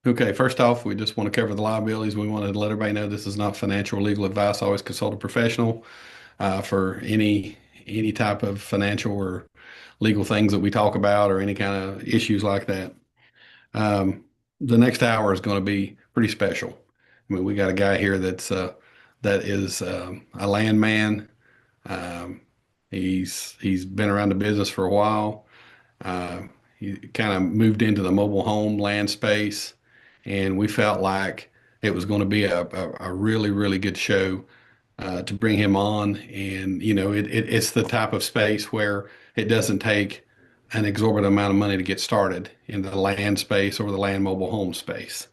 Okay, first off, we just want to cover the liabilities. We want to let everybody know this is not financial or legal advice. Always consult a professional for any type of financial or legal things that we talk about or any kind of issues like that. Um, the next hour is going to be pretty special. I mean, we got a guy here that is a landman. Um, he's been around the business for a while. Uh, he kind of moved into the mobile home land space, and we felt like it was going to be a really, really good show to bring him on. And, it's the type of space where it doesn't take an exorbitant amount of money to get started in the land space or the land mobile home space.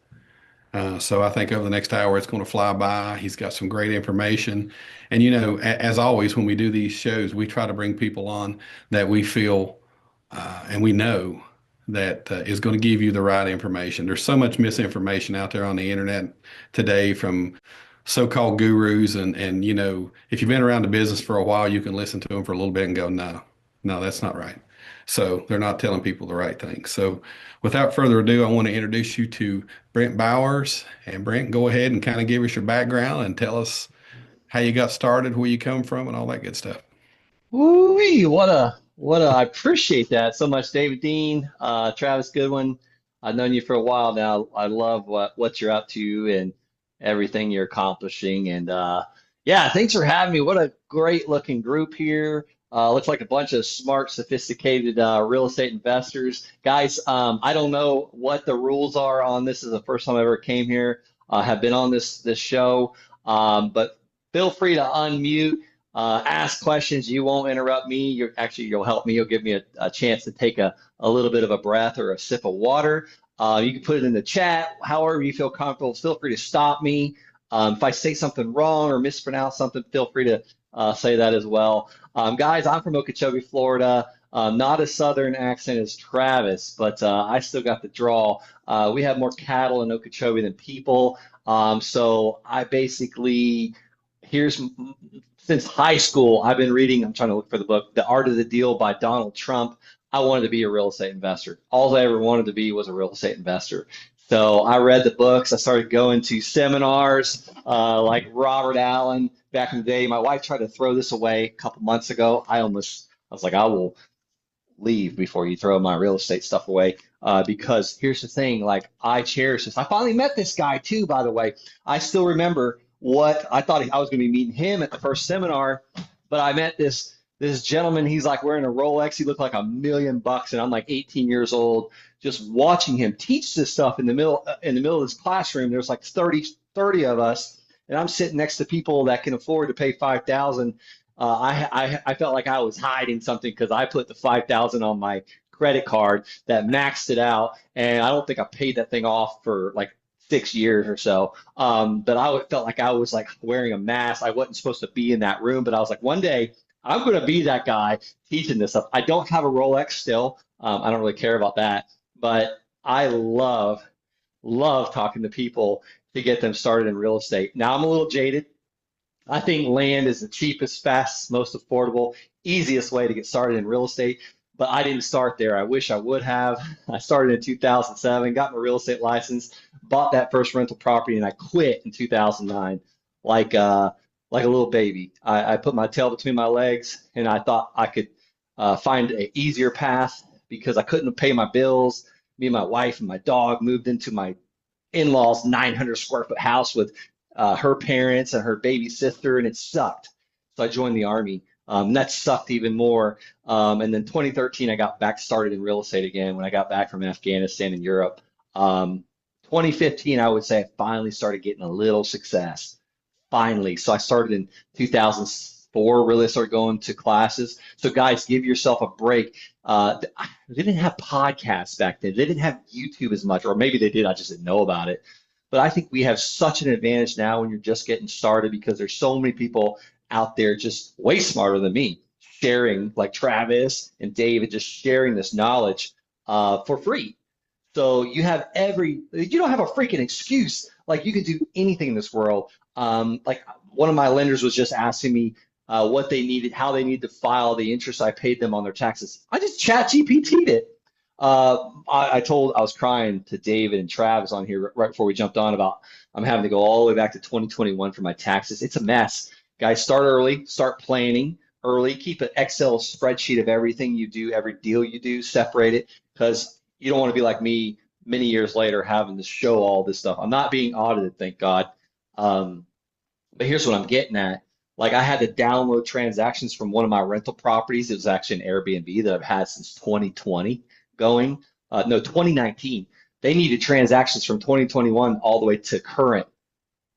So I think over the next hour, it's going to fly by. He's got some great information. And, as always, when we do these shows, we try to bring people on that we feel and we know that is going to give you the right information. There's so much misinformation out there on the internet today from so-called gurus, and if you've been around the business for a while, you can listen to them for a little bit and go, no, no, that's not right. So they're not telling people the right thing. So without further ado, I want to introduce you to Brent Bowers. And Brent, go ahead and kind of give us your background and tell us how you got started, where you come from, and all that good stuff. Woo-wee, I appreciate that so much, David Dean, Travis Goodwin. I've known you for a while now. I love what you're up to and everything you're accomplishing. And yeah, thanks for having me. What a great looking group here. Looks like a bunch of smart, sophisticated real estate investors. Guys, I don't know what the rules are on this. This is the first time I ever came here. Have been on this show. But feel free to unmute, ask questions. You won't interrupt me. You'll help me. You'll give me a chance to take a little bit of a breath or a sip of water. You can put it in the chat, however you feel comfortable. Feel free to stop me. If I say something wrong or mispronounce something, feel free to say that as well. Guys, I'm from Okeechobee, Florida. Not a southern accent as Travis, but I still got the drawl. We have more cattle in Okeechobee than people. So I basically, here's since high school, I've been reading, I'm trying to look for the book, The Art of the Deal by Donald Trump. I wanted to be a real estate investor. All I ever wanted to be was a real estate investor. So I read the books. I started going to seminars like Robert Allen back in the day. My wife tried to throw this away a couple months ago. I was like, I will leave before you throw my real estate stuff away. Because here's the thing, like I cherish this. I finally met this guy too, by the way. I still remember what I thought I was going to be meeting him at the first seminar, but I met this gentleman. He's like wearing a Rolex. He looked like $1 million, and I'm like 18 years old, just watching him teach this stuff in the middle of this classroom. There's like 30 of us, and I'm sitting next to people that can afford to pay 5,000. I felt like I was hiding something because I put the 5,000 on my credit card that maxed it out, and I don't think I paid that thing off for like 6 years or so. But felt like I was like wearing a mask. I wasn't supposed to be in that room, but I was like, one day I'm going to be that guy teaching this stuff. I don't have a Rolex still. I don't really care about that, but I love talking to people to get them started in real estate. Now I'm a little jaded. I think land is the cheapest, fastest, most affordable, easiest way to get started in real estate. But I didn't start there. I wish I would have. I started in 2007, got my real estate license, bought that first rental property, and I quit in 2009, like uh, like a little baby. I put my tail between my legs, and I thought I could find an easier path because I couldn't pay my bills. Me and my wife and my dog moved into my in-laws 900 square foot house with her parents and her baby sister, and it sucked. So I joined the army. And that sucked even more. And then 2013, I got back started in real estate again when I got back from Afghanistan and Europe. 2015, I would say I finally started getting a little success. Finally. So I started in 2004, really started going to classes. So guys, give yourself a break. They didn't have podcasts back then. They didn't have YouTube as much, or maybe they did. I just didn't know about it. But I think we have such an advantage now when you're just getting started because there's so many people out there just way smarter than me, sharing like Travis and David, just sharing this knowledge for free. So you don't have a freaking excuse. Like you can do anything in this world. Like one of my lenders was just asking me what they needed, how they need to file the interest I paid them on their taxes. I just chat GPT'd it. I was crying to David and Travis on here right before we jumped on about I'm having to go all the way back to 2021 for my taxes. It's a mess. Guys, start early, start planning early, keep an Excel spreadsheet of everything you do, every deal you do, separate it because you don't want to be like me many years later having to show all this stuff. I'm not being audited, thank God. Um, but here's what I'm getting at. Like I had to download transactions from one of my rental properties. It was actually an Airbnb that I've had since 2020 going. No, 2019. They needed transactions from 2021 all the way to current.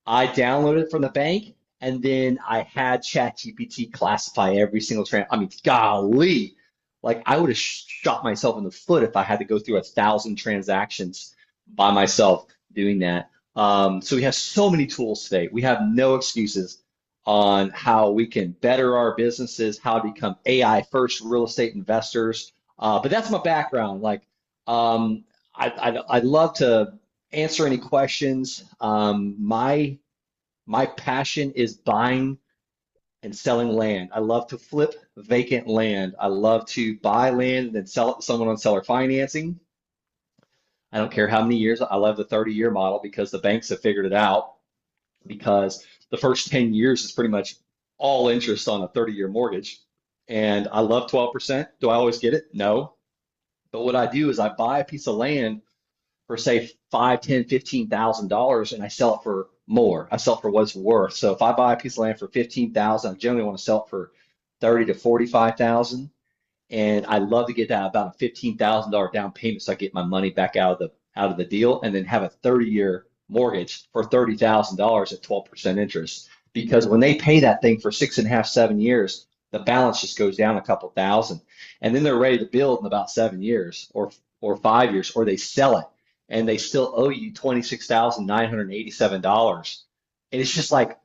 I downloaded it from the bank and then I had ChatGPT classify every single I mean, golly, like I would have shot myself in the foot if I had to go through 1,000 transactions by myself doing that. So we have so many tools today. We have no excuses on how we can better our businesses, how to become AI first real estate investors. But that's my background. I'd love to answer any questions. My passion is buying and selling land. I love to flip vacant land. I love to buy land and then sell it to someone on seller financing. I don't care how many years. I love the 30-year model because the banks have figured it out. Because the first 10 years is pretty much all interest on a 30-year mortgage. And I love 12%. Do I always get it? No. But what I do is I buy a piece of land for say five, 10, $15,000 and I sell it for more. I sell it for what it's worth. So if I buy a piece of land for 15,000, I generally want to sell it for 30 to 45,000. And I love to get that about a $15,000 down payment so I get my money back out of the deal and then have a 30-year mortgage for $30,000 at 12% interest. Because when they pay that thing for 6.5, 7 years, the balance just goes down a couple thousand. And then they're ready to build in about 7 years or 5 years, or they sell it and they still owe you $26,987. And it's just like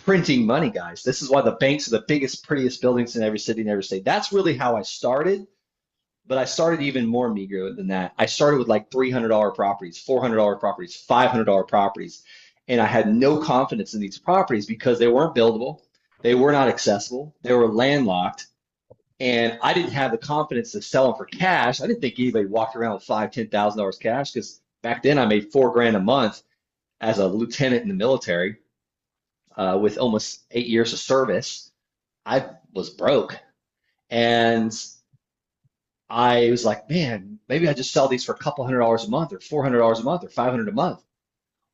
printing money, guys. This is why the banks are the biggest, prettiest buildings in every city and every state. That's really how I started, but I started even more meager than that. I started with like $300 properties, $400 properties, $500 properties, and I had no confidence in these properties because they weren't buildable, they were not accessible, they were landlocked, and I didn't have the confidence to sell them for cash. I didn't think anybody walked around with $5,000, $10,000 cash because back then I made 4 grand a month as a lieutenant in the military with almost 8 years of service. I was broke. And I was like, man, maybe I just sell these for a couple $100 a month or $400 a month or 500 a month.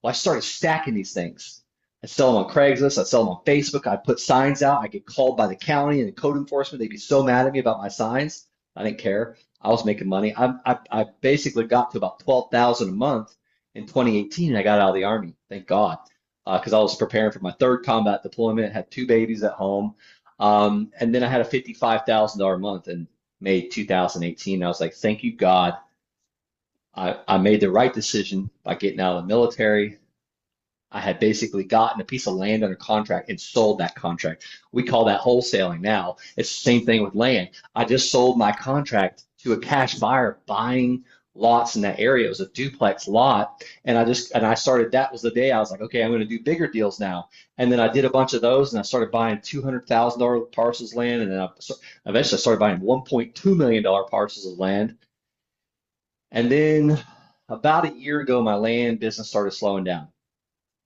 Well, I started stacking these things. I sell them on Craigslist. I sell them on Facebook. I put signs out. I get called by the county and the code enforcement. They'd be so mad at me about my signs. I didn't care. I was making money. I basically got to about 12,000 a month in 2018, and I got out of the Army. Thank God, because I was preparing for my third combat deployment. Had 2 babies at home, and then I had a $55,000 a month in May 2018. I was like, thank you God. I made the right decision by getting out of the military. I had basically gotten a piece of land under contract and sold that contract. We call that wholesaling now. It's the same thing with land. I just sold my contract to a cash buyer buying lots in that area. It was a duplex lot. And I started, that was the day I was like, okay, I'm going to do bigger deals now. And then I did a bunch of those and I started buying $200,000 parcels of land. And then eventually I started buying $1.2 million parcels of land. And then about a year ago, my land business started slowing down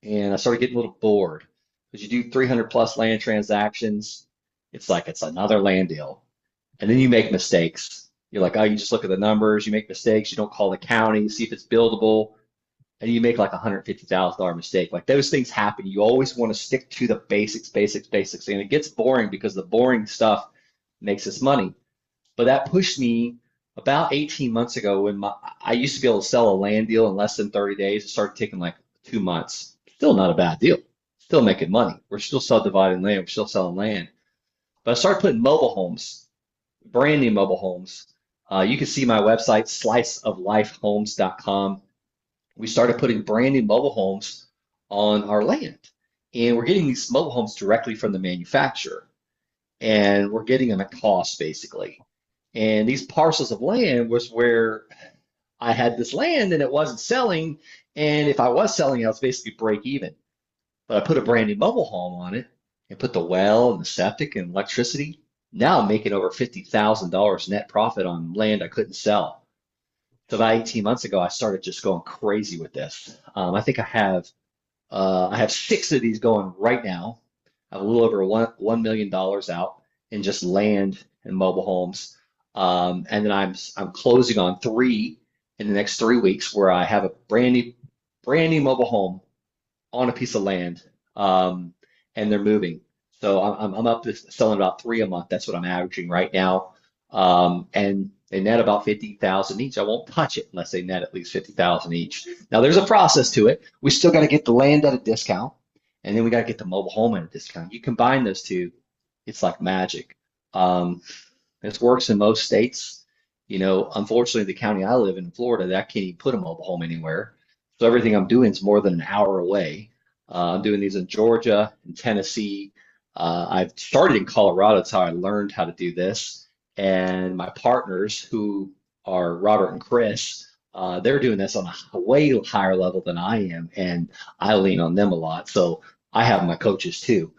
and I started getting a little bored because you do 300 plus land transactions. It's like it's another land deal. And then you make mistakes. You're like, oh, you just look at the numbers, you make mistakes, you don't call the county, see if it's buildable, and you make like a $150,000 mistake. Like those things happen. You always want to stick to the basics, basics, basics. And it gets boring because the boring stuff makes us money. But that pushed me about 18 months ago when I used to be able to sell a land deal in less than 30 days. It started taking like 2 months. Still not a bad deal. Still making money. We're still subdividing land. We're still selling land. But I started putting mobile homes, brand new mobile homes. You can see my website, sliceoflifehomes.com. We started putting brand new mobile homes on our land. And we're getting these mobile homes directly from the manufacturer. And we're getting them at cost, basically. And these parcels of land was where I had this land and it wasn't selling. And if I was selling, I was basically break even. But I put a brand new mobile home on it and put the well and the septic and electricity. Now I'm making over $50,000 net profit on land I couldn't sell. So about 18 months ago, I started just going crazy with this. I think I have six of these going right now. I have a little over $1 million out in just land and mobile homes. And then I'm closing on three in the next 3 weeks where I have a brand new mobile home on a piece of land, um, and they're moving. So I'm up to selling about three a month. That's what I'm averaging right now. And they net about 50,000 each. I won't touch it unless they net at least 50,000 each. Now there's a process to it. We still got to get the land at a discount, and then we got to get the mobile home at a discount. You combine those two, it's like magic. Um, this works in most states. Unfortunately, the county I live in Florida, that can't even put a mobile home anywhere. So everything I'm doing is more than an hour away. I'm doing these in Georgia and Tennessee. I've started in Colorado. That's how I learned how to do this. And my partners, who are Robert and Chris, they're doing this on a way higher level than I am, and I lean on them a lot. So I have my coaches too.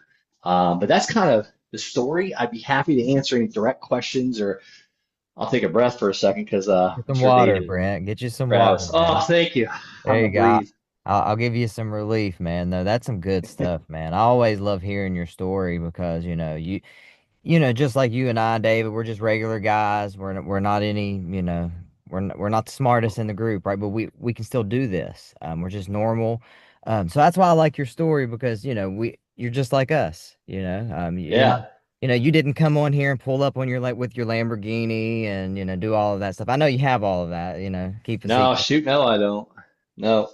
But that's kind of the story. I'd be happy to answer any direct questions, or I'll take a breath for a second because Get I'm some sure water, David and Brent. Get you some water, Travis. Oh, man. thank you. I'm There gonna you go. breathe. I'll give you some relief, man. No, that's some good stuff, man. I always love hearing your story because, just like you and I, David, we're just regular guys. We're not any, we're not the smartest in the group, right? But we can still do this. We're just normal. So that's why I like your story because, you're just like us, you're not, Yeah. you didn't come on here and pull up on your like with your Lamborghini and, do all of that stuff. I know you have all of that, keep a No, secret. shoot, no, I don't. No.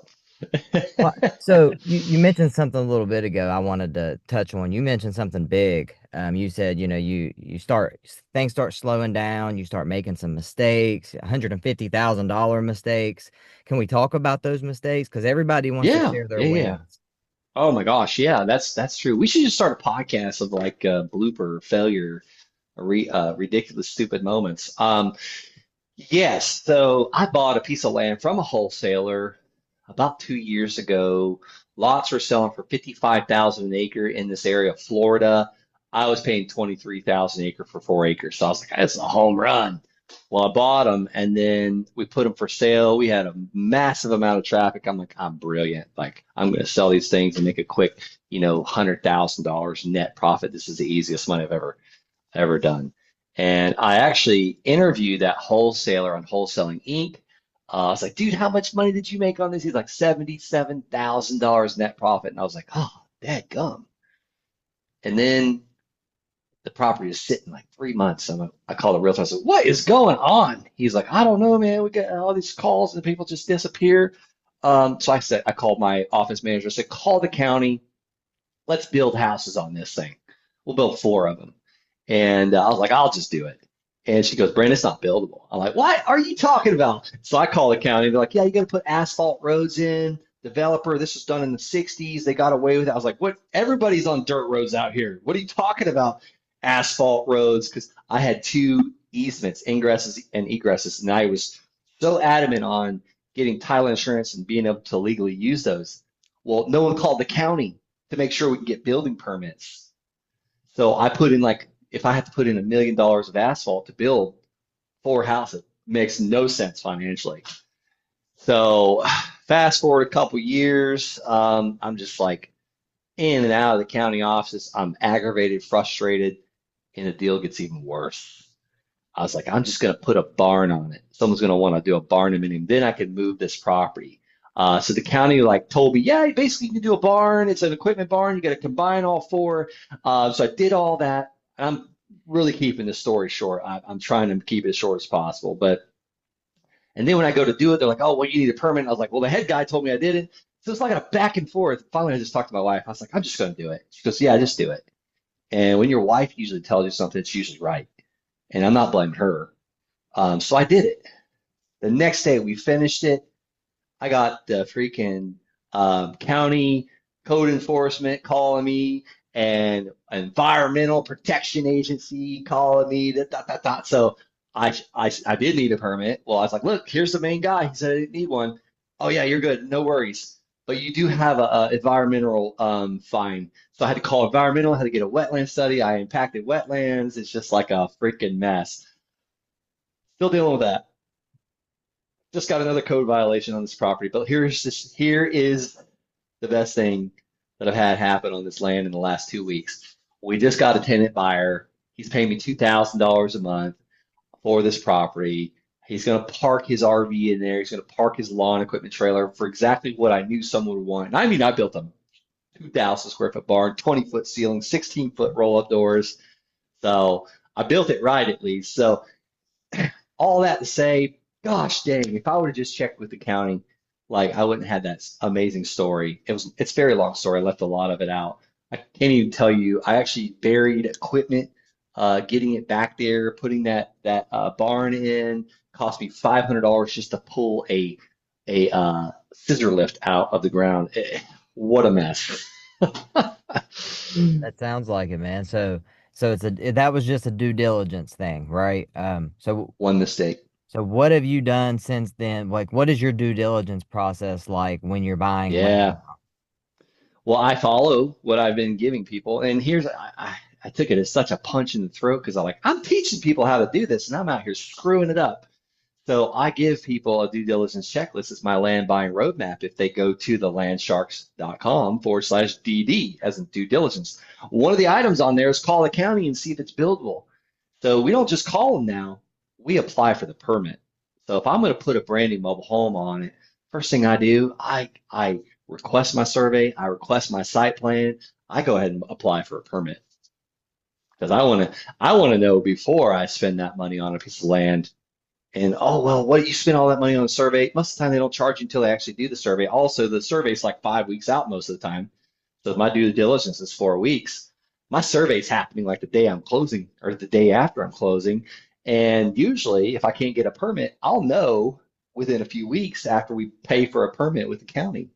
Well, so you mentioned something a little bit ago I wanted to touch on. You mentioned something big. You said, you start things start slowing down, you start making some mistakes, $150,000 mistakes. Can we talk about those mistakes? Because everybody wants to Yeah, share their yeah, yeah. wins. Oh my gosh, yeah, that's true. We should just start a podcast of like blooper, failure, ridiculous, stupid moments. Yes, so I bought a piece of land from a wholesaler about 2 years ago. Lots were selling for 55,000 an acre in this area of Florida. I was paying 23,000 an acre for 4 acres. So I was like, that's a home run. Well, I bought them and then we put them for sale. We had a massive amount of traffic. I'm like, I'm brilliant. Like, I'm going to sell these things and make a quick, $100,000 net profit. This is the easiest money I've ever done. And I actually interviewed that wholesaler on Wholesaling Inc. I was like, dude, how much money did you make on this? He's like, $77,000 net profit. And I was like, oh, dadgum. And then the property is sitting like 3 months. I called a realtor. I said, what is going on? He's like, I don't know, man. We get all these calls and people just disappear. So I called my office manager. I said, call the county. Let's build houses on this thing. We'll build four of them. And I was like, I'll just do it. And she goes, Brandon, it's not buildable. I'm like, what are you talking about? So I call the county. They're like, yeah, you got to put asphalt roads in. Developer, this was done in the 60s. They got away with it. I was like, what? Everybody's on dirt roads out here. What are you talking about? Asphalt roads. Because I had two easements, ingresses and egresses. And I was so adamant on getting title insurance and being able to legally use those. Well, no one called the county to make sure we can get building permits. So I put in like, if I have to put in $1 million of asphalt to build four houses, makes no sense financially. So fast forward a couple years, I'm just like in and out of the county offices. I'm aggravated, frustrated, and the deal gets even worse. I was like, I'm just going to put a barn on it. Someone's going to want to do a barn amendment. Then I can move this property. So the county like told me, yeah, basically you can do a barn. It's an equipment barn. You got to combine all four. So I did all that. I'm really keeping the story short. I'm trying to keep it as short as possible. And then when I go to do it, they're like, oh, well, you need a permit. I was like, well, the head guy told me I didn't. So it's like a back and forth. Finally, I just talked to my wife. I was like, I'm just going to do it. She goes, yeah, just do it. And when your wife usually tells you something, it's usually right. And I'm not blaming her. So I did it. The next day we finished it. I got the freaking county code enforcement calling me and environmental protection agency calling me. So I did need a permit. Well, I was like, look, here's the main guy. He said I didn't need one. Oh yeah, you're good. No worries. But you do have a environmental fine. So I had to call environmental, I had to get a wetland study. I impacted wetlands. It's just like a freaking mess. Still dealing with that. just got another code violation on this property. But here is the best thing that I've had happen on this land in the last 2 weeks. We just got a tenant buyer. He's paying me $2,000 a month for this property. He's going to park his RV in there. He's going to park his lawn equipment trailer for exactly what I knew someone would want. And I mean, I built a 2,000 square foot barn, 20-foot ceiling, 16-foot roll up doors. So I built it right at least. So all that to say, gosh dang, if I would have just checked with the county, like I wouldn't have had that amazing story. It's a very long story. I left a lot of it out. I can't even tell you. I actually buried equipment, getting it back there, putting that barn in. Cost me $500 just to pull a scissor lift out of the ground. What a mess. That sounds like it, man. So that was just a due diligence thing, right? One mistake. So what have you done since then? Like, what is your due diligence process like when you're buying land? Yeah. Well, I follow what I've been giving people, and I took it as such a punch in the throat because I'm teaching people how to do this, and I'm out here screwing it up. So I give people a due diligence checklist. It's my land buying roadmap. If they go to the landsharks.com/DD as in due diligence, one of the items on there is call the county and see if it's buildable. So we don't just call them now, we apply for the permit. So if I'm going to put a brand new mobile home on it, first thing I do, I request my survey, I request my site plan, I go ahead and apply for a permit because I want to know before I spend that money on a piece of land. And oh well, what do you spend all that money on a survey? Most of the time they don't charge you until they actually do the survey. Also, the survey's like 5 weeks out most of the time. So if my due diligence is 4 weeks, my survey's happening like the day I'm closing or the day after I'm closing. And usually, if I can't get a permit, I'll know within a few weeks after we pay for a permit with the county.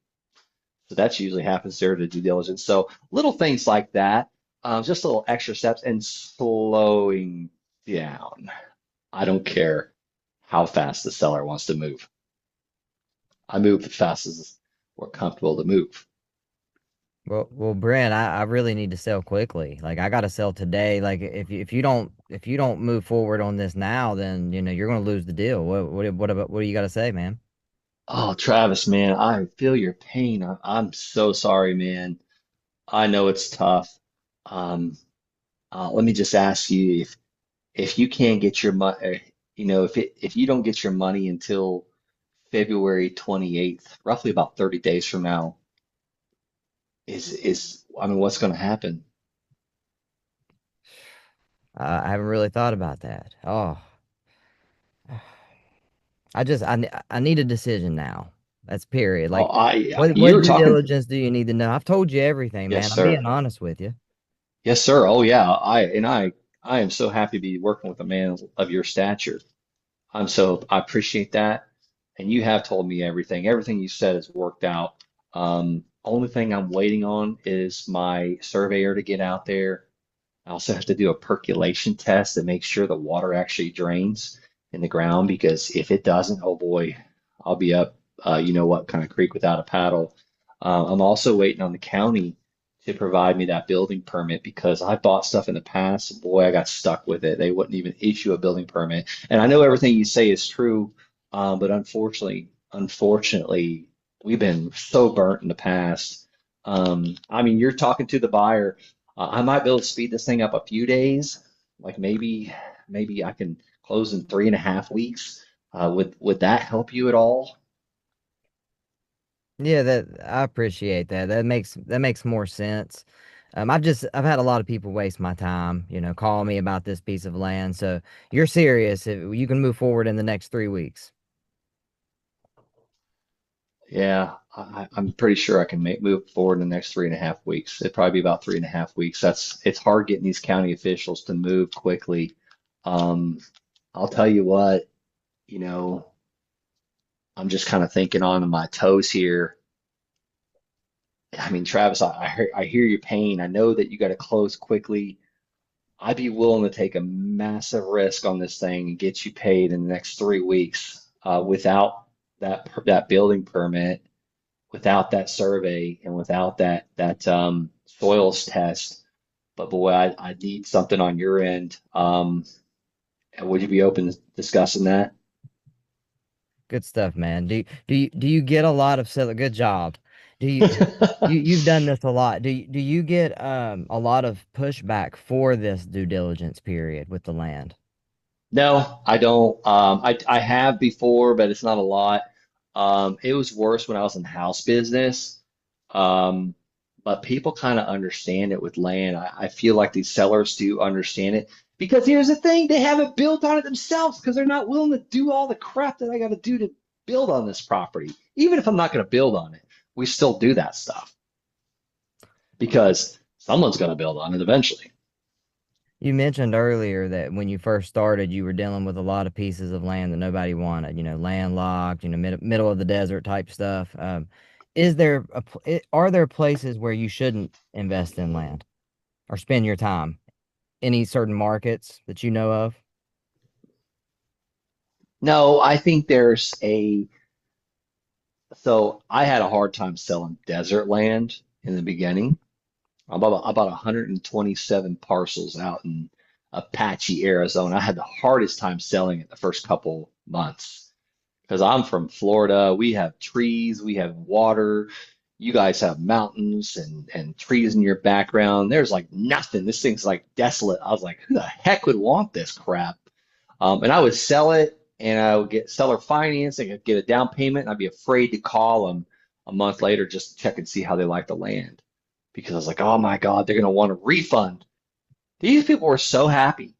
So that's usually happens there to due diligence. So little things like that, just little extra steps and slowing down. I don't care how fast the seller wants to move. I move as fast as we're comfortable to move. Well, Brent, I really need to sell quickly. Like I gotta sell today. Like if you don't move forward on this now, then you're gonna lose the deal. What do you gotta say, man? Oh, Travis, man, I feel your pain. I'm so sorry, man. I know it's tough. Um, let me just ask you if you can't get your money, if you don't get your money until February 28th, roughly about 30 days from now, I mean, what's going to happen? I haven't really thought about that. Oh, I need a decision now. That's period. Oh, Like what you're due talking. diligence do you need to know? I've told you everything, Yes, man. I'm being sir. honest with you. Yes, sir. Oh, yeah. I am so happy to be working with a man of your stature. I appreciate that. And you have told me everything. Everything you said has worked out. Only thing I'm waiting on is my surveyor to get out there. I also have to do a percolation test to make sure the water actually drains in the ground because if it doesn't, oh boy, I'll be up, you know what kind of creek without a paddle. I'm also waiting on the county to provide me that building permit because I bought stuff in the past. And boy, I got stuck with it. They wouldn't even issue a building permit. And I know everything you say is true, but unfortunately, we've been so burnt in the past. I mean, you're talking to the buyer. I might be able to speed this thing up a few days. Like maybe I can close in 3.5 weeks. Would that help you at all? Yeah, that I appreciate that. That makes more sense. I've had a lot of people waste my time, call me about this piece of land. So you're serious if you can move forward in the next 3 weeks. Yeah, I'm pretty sure I can move forward in the next 3.5 weeks. It'd probably be about 3.5 weeks. It's hard getting these county officials to move quickly. Um, I'll tell you what, you know, I'm just kind of thinking on my toes here. I mean, Travis, I hear your pain. I know that you got to close quickly. I'd be willing to take a massive risk on this thing and get you paid in the next 3 weeks without that building permit, without that survey, and without that soils test. But boy, I need something on your end. Would you be open to discussing that? Good stuff, man. Do you get a lot of seller? Good job. Do you've done this a lot. Do you get a lot of pushback for this due diligence period with the land? No, I don't. I have before, but it's not a lot. It was worse when I was in the house business. Um, but people kind of understand it with land. I feel like these sellers do understand it because here's the thing, they haven't built on it themselves because they're not willing to do all the crap that I got to do to build on this property. Even if I'm not going to build on it, we still do that stuff because someone's going to build on it eventually. You mentioned earlier that when you first started, you were dealing with a lot of pieces of land that nobody wanted, landlocked, middle of the desert type stuff. Are there places where you shouldn't invest in land or spend your time? Any certain markets that you know of? No, I think there's a so I had a hard time selling desert land in the beginning. About 127 parcels out in Apache, Arizona. I had the hardest time selling it the first couple months because I'm from Florida. We have trees, we have water. You guys have mountains and trees in your background. There's like nothing. This thing's like desolate. I was like, who the heck would want this crap? And I would sell it and I would get seller financing, I'd get a down payment, and I'd be afraid to call them a month later just to check and see how they like the land. Because I was like, oh my God, they're going to want a refund. These people were so happy.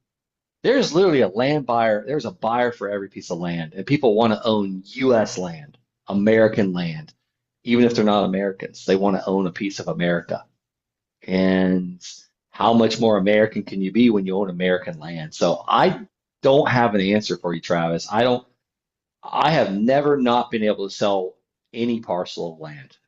There's literally a land buyer, there's a buyer for every piece of land, and people want to own US land, American land, even if they're not Americans. They want to own a piece of America. And how much more American can you be when you own American land? So I don't have an answer for you, Travis. I have never not been able to sell any parcel of land.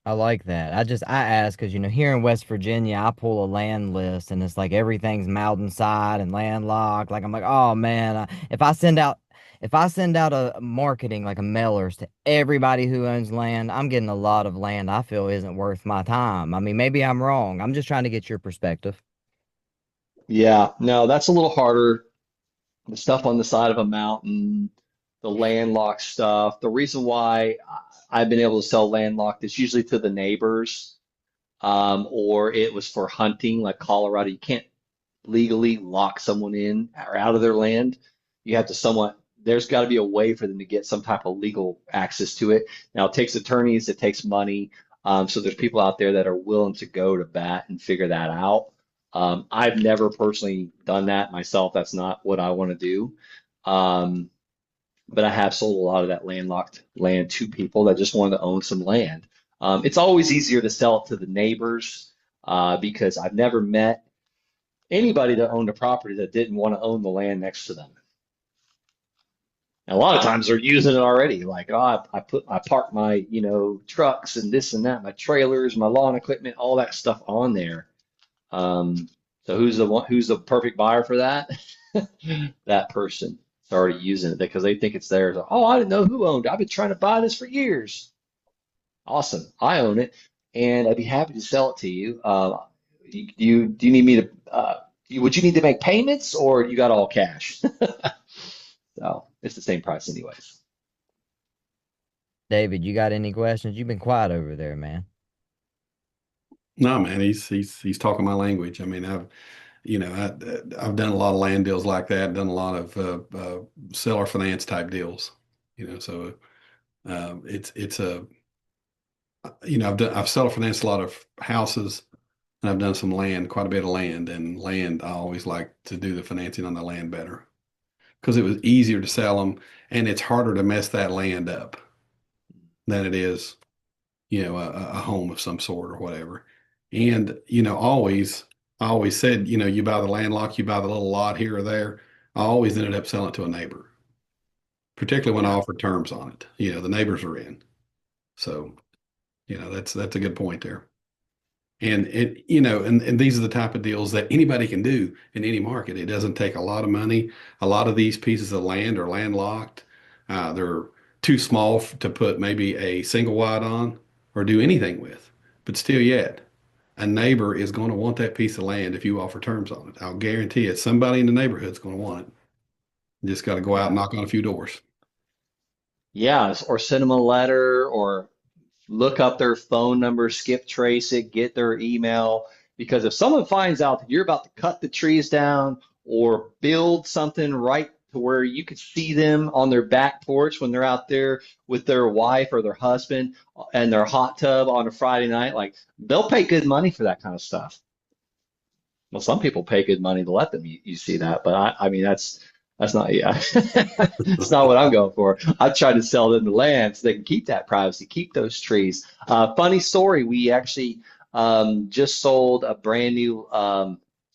I like that. I ask because here in West Virginia, I pull a land list and it's like everything's mountainside and landlocked. Like I'm like, oh man, if I send out a marketing like a mailers to everybody who owns land, I'm getting a lot of land I feel isn't worth my time. I mean, maybe I'm wrong. I'm just trying to get your perspective. Yeah, no, that's a little harder. The stuff on the side of a mountain, the landlocked stuff. The reason why I've been able to sell landlocked is usually to the neighbors, or it was for hunting, like Colorado. You can't legally lock someone in or out of their land. You have to somewhat, there's got to be a way for them to get some type of legal access to it. Now, it takes attorneys, it takes money. So there's people out there that are willing to go to bat and figure that out. I've never personally done that myself. That's not what I want to do. Um, but I have sold a lot of that landlocked land to people that just wanted to own some land. It's always easier to sell it to the neighbors because I've never met anybody that owned a property that didn't want to own the land next to them. And a lot of times they're using it already. Like, oh, I park my, trucks and this and that, my trailers, my lawn equipment, all that stuff on there. Um, so who's the perfect buyer for that? That person is already using it because they think it's theirs. Oh, I didn't know who owned it. I've been trying to buy this for years. Awesome. I own it and I'd be happy to sell it to you. Do you need me to would you need to make payments or you got all cash? So it's the same price anyways. David, you got any questions? You've been quiet over there, man. No, man, he's talking my language. I mean, I've done a lot of land deals like that, done a lot of seller finance type deals. So it's a I've seller financed a lot of houses, and I've done some land, quite a bit of land, and land I always like to do the financing on the land better because it was easier to sell them, and it's harder to mess that land up than it is a home of some sort or whatever. And, I always said, you buy the landlocked, you buy the little lot here or there. I always ended up selling it to a neighbor, particularly when I Yeah. offered terms on it. The neighbors are in. So, that's a good point there. And these are the type of deals that anybody can do in any market. It doesn't take a lot of money. A lot of these pieces of land are landlocked. They're too small to put maybe a single wide on or do anything with. But still yet, a neighbor is going to want that piece of land if you offer terms on it. I'll guarantee it. Somebody in the neighborhood's going to want it. You just got to go out and Yeah. knock on a few doors. Yeah, or send them a letter or look up their phone number, skip trace it, get their email. Because if someone finds out that you're about to cut the trees down or build something right to where you could see them on their back porch when they're out there with their wife or their husband and their hot tub on a Friday night, like they'll pay good money for that kind of stuff. Well, some people pay good money to let them you see that, but I mean that's not yeah, it's not what I'm going for. I'm trying to sell them the land so they can keep that privacy, keep those trees. Funny story, we actually just sold a brand new,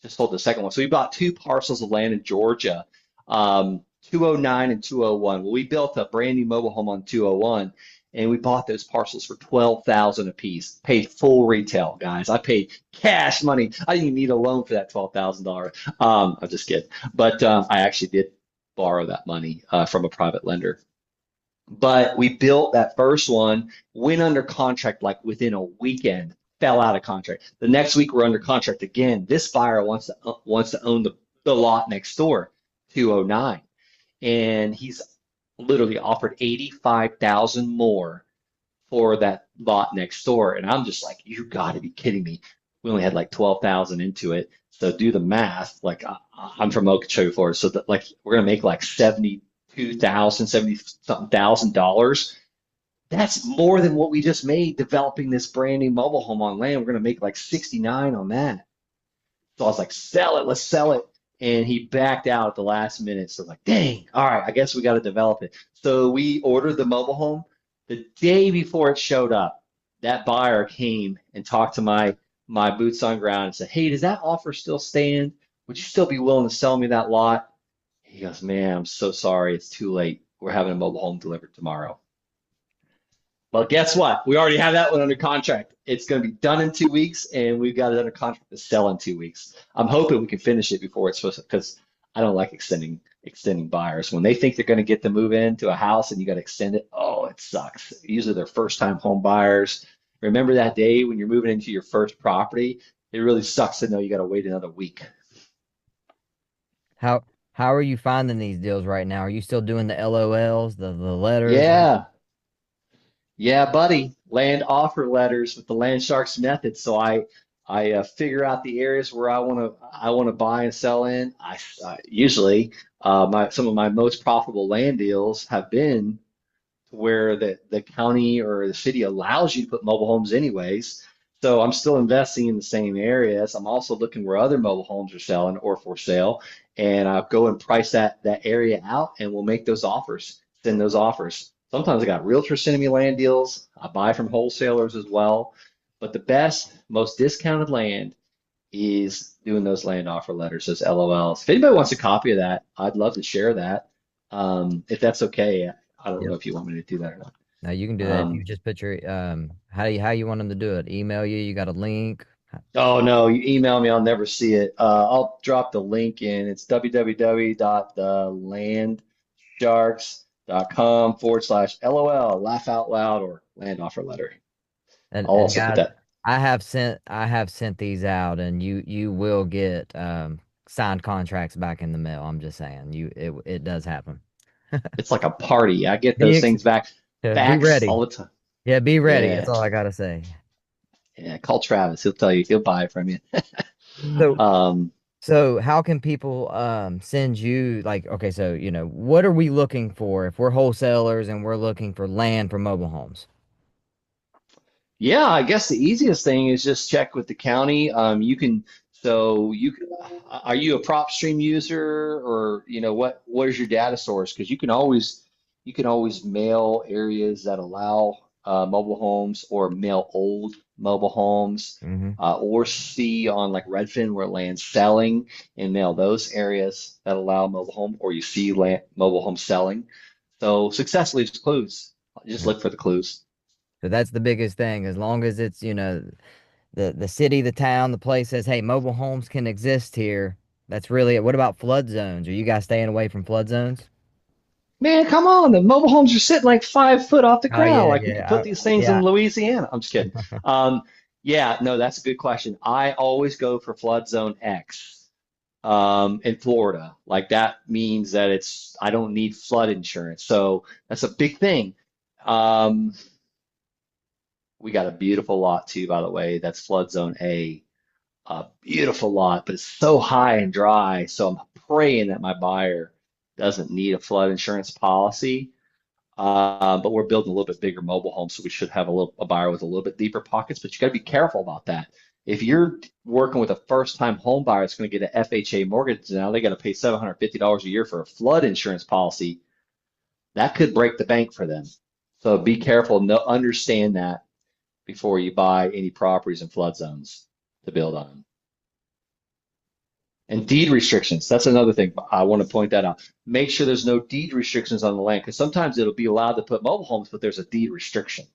just sold the second one. So we bought two parcels of land in Georgia, 209 and 201. Well, we built a brand new mobile home on 201 and we bought those parcels for 12,000 a piece. Paid full retail, guys. I paid cash money. I didn't even need a loan for that $12,000. I'm just kidding, but I actually did borrow that money from a private lender. But we built that first one, went under contract like within a weekend, fell out of contract. The next week we're under contract again. This buyer wants to own the lot next door, 209, and he's literally offered 85,000 more for that lot next door. And I'm just like, you got to be kidding me. We only had like 12,000 into it. So do the math. Like I'm from Okeechobee, Florida. So that like we're going to make like 72,000, 70 something thousand dollars. That's more than what we just made developing this brand new mobile home on land. We're going to make like 69 on that. So I was like, sell it, let's sell it. And he backed out at the last minute. So like, dang, all right, I guess we got to develop it. So we ordered the mobile home. The day before it showed up, that buyer came and talked to my boots on ground and said, hey, does that offer still stand? Would you still be willing to sell me that lot? He goes, man, I'm so sorry. It's too late. We're having a mobile home delivered tomorrow. Well, guess what? We already have that one under contract. It's going to be done in 2 weeks, and we've got it under contract to sell in 2 weeks. I'm hoping we can finish it before it's supposed to, because I don't like extending buyers. When they think they're going to get to move into a house and you got to extend it, oh, it sucks. Usually they're first-time home buyers. Remember that day when you're moving into your first property? It really sucks to know you got to wait another week. How how are you finding these deals right now? Are you still doing the LOLs, the letters? Yeah, yeah, buddy. Land offer letters with the Land Sharks method. So I figure out the areas where I want to buy and sell in. I usually my some of my most profitable land deals have been where the county or the city allows you to put mobile homes anyways. So I'm still investing in the same areas. I'm also looking where other mobile homes are selling or for sale, and I'll go and price that area out, and we'll make those offers, send those offers. Sometimes I got realtors sending me land deals. I buy from wholesalers as well. But the best, most discounted land is doing those land offer letters, those LOLs. If anybody wants a copy of that, I'd love to share that. If that's okay. I don't know Yep. if you want me to do that or not. No, you can do that if you Um, just put your how you want them to do it. Email you. You got a link. oh no, you email me, I'll never see it. I'll drop the link in. It's www.thelandsharks.com/LOL, laugh out loud, or land offer letter. And I'll and also put guys, that. I have sent these out, and you will get signed contracts back in the mail. I'm just saying, it does happen. It's like a party. I get Be those ex things back, be fax ready. all the time. Yeah, be ready. That's Yeah, all I gotta say. yeah. Call Travis. He'll tell you. He'll buy it from you. So Um, so how can people send you like okay, so what are we looking for if we're wholesalers and we're looking for land for mobile homes? Yeah, I guess the easiest thing is just check with the county. Are you a prop stream user or what is your data source? Because you can always mail areas that allow mobile homes or mail old mobile homes Hmm. or see on like Redfin where land's selling and mail those areas that allow mobile home or you see mobile home selling. So success leaves clues. Just Yeah. look for the clues. So that's the biggest thing. As long as it's, the city, the town, the place says, hey, mobile homes can exist here. That's really it. What about flood zones? Are you guys staying away from flood zones? Man, come on. The mobile homes are sitting like 5 foot off the Oh ground. yeah, Like we could yeah, put these things in yeah. Louisiana. I'm just kidding. Yeah, no, that's a good question. I always go for flood zone X. in Florida. Like that means that I don't need flood insurance. So that's a big thing. Um, we got a beautiful lot too, by the way. That's flood zone A. A beautiful lot, but it's so high and dry. So I'm praying that my buyer doesn't need a flood insurance policy. But we're building a little bit bigger mobile home, so we should have a buyer with a little bit deeper pockets. But you got to be careful about that. If you're working with a first-time home buyer that's going to get an FHA mortgage, now they got to pay $750 a year for a flood insurance policy. That could break the bank for them. So be careful. No, understand that before you buy any properties in flood zones to build on. And deed restrictions, that's another thing. I want to point that out. Make sure there's no deed restrictions on the land because sometimes it'll be allowed to put mobile homes, but there's a deed restriction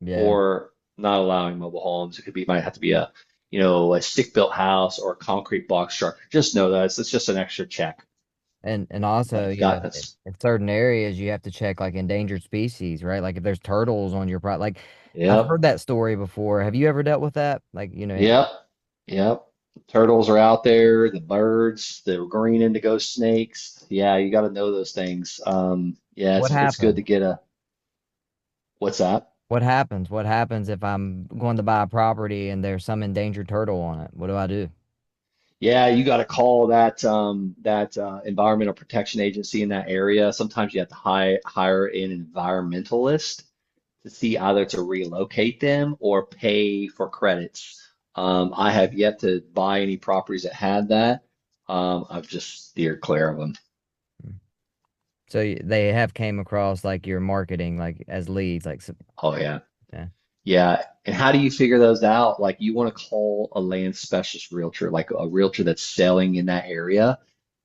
Yeah. or not allowing mobile homes. It could be, might have to be a stick-built house or a concrete box structure. Just know that it's just an extra check. And also, But God, that's, in certain areas you have to check like endangered species, right? Like if there's turtles on your like I've yep, heard that story before. Have you ever dealt with that? Like, yep, yep. Turtles are out there, the birds, the green indigo snakes. Yeah, you got to know those things. Yeah, what it's good happens? to get what's that? What happens? What happens if I'm going to buy a property and there's some endangered turtle on it? What do I do? Yeah, you got to call that environmental protection agency in that area. Sometimes you have to hire an environmentalist to see either to relocate them or pay for credits. I have yet to buy any properties that had that. I've just steered clear of them. So they have came across like your marketing like as leads, like Oh yeah, yeah. yeah. And how do you figure those out? Like you want to call a land specialist realtor, like a realtor that's selling in that area.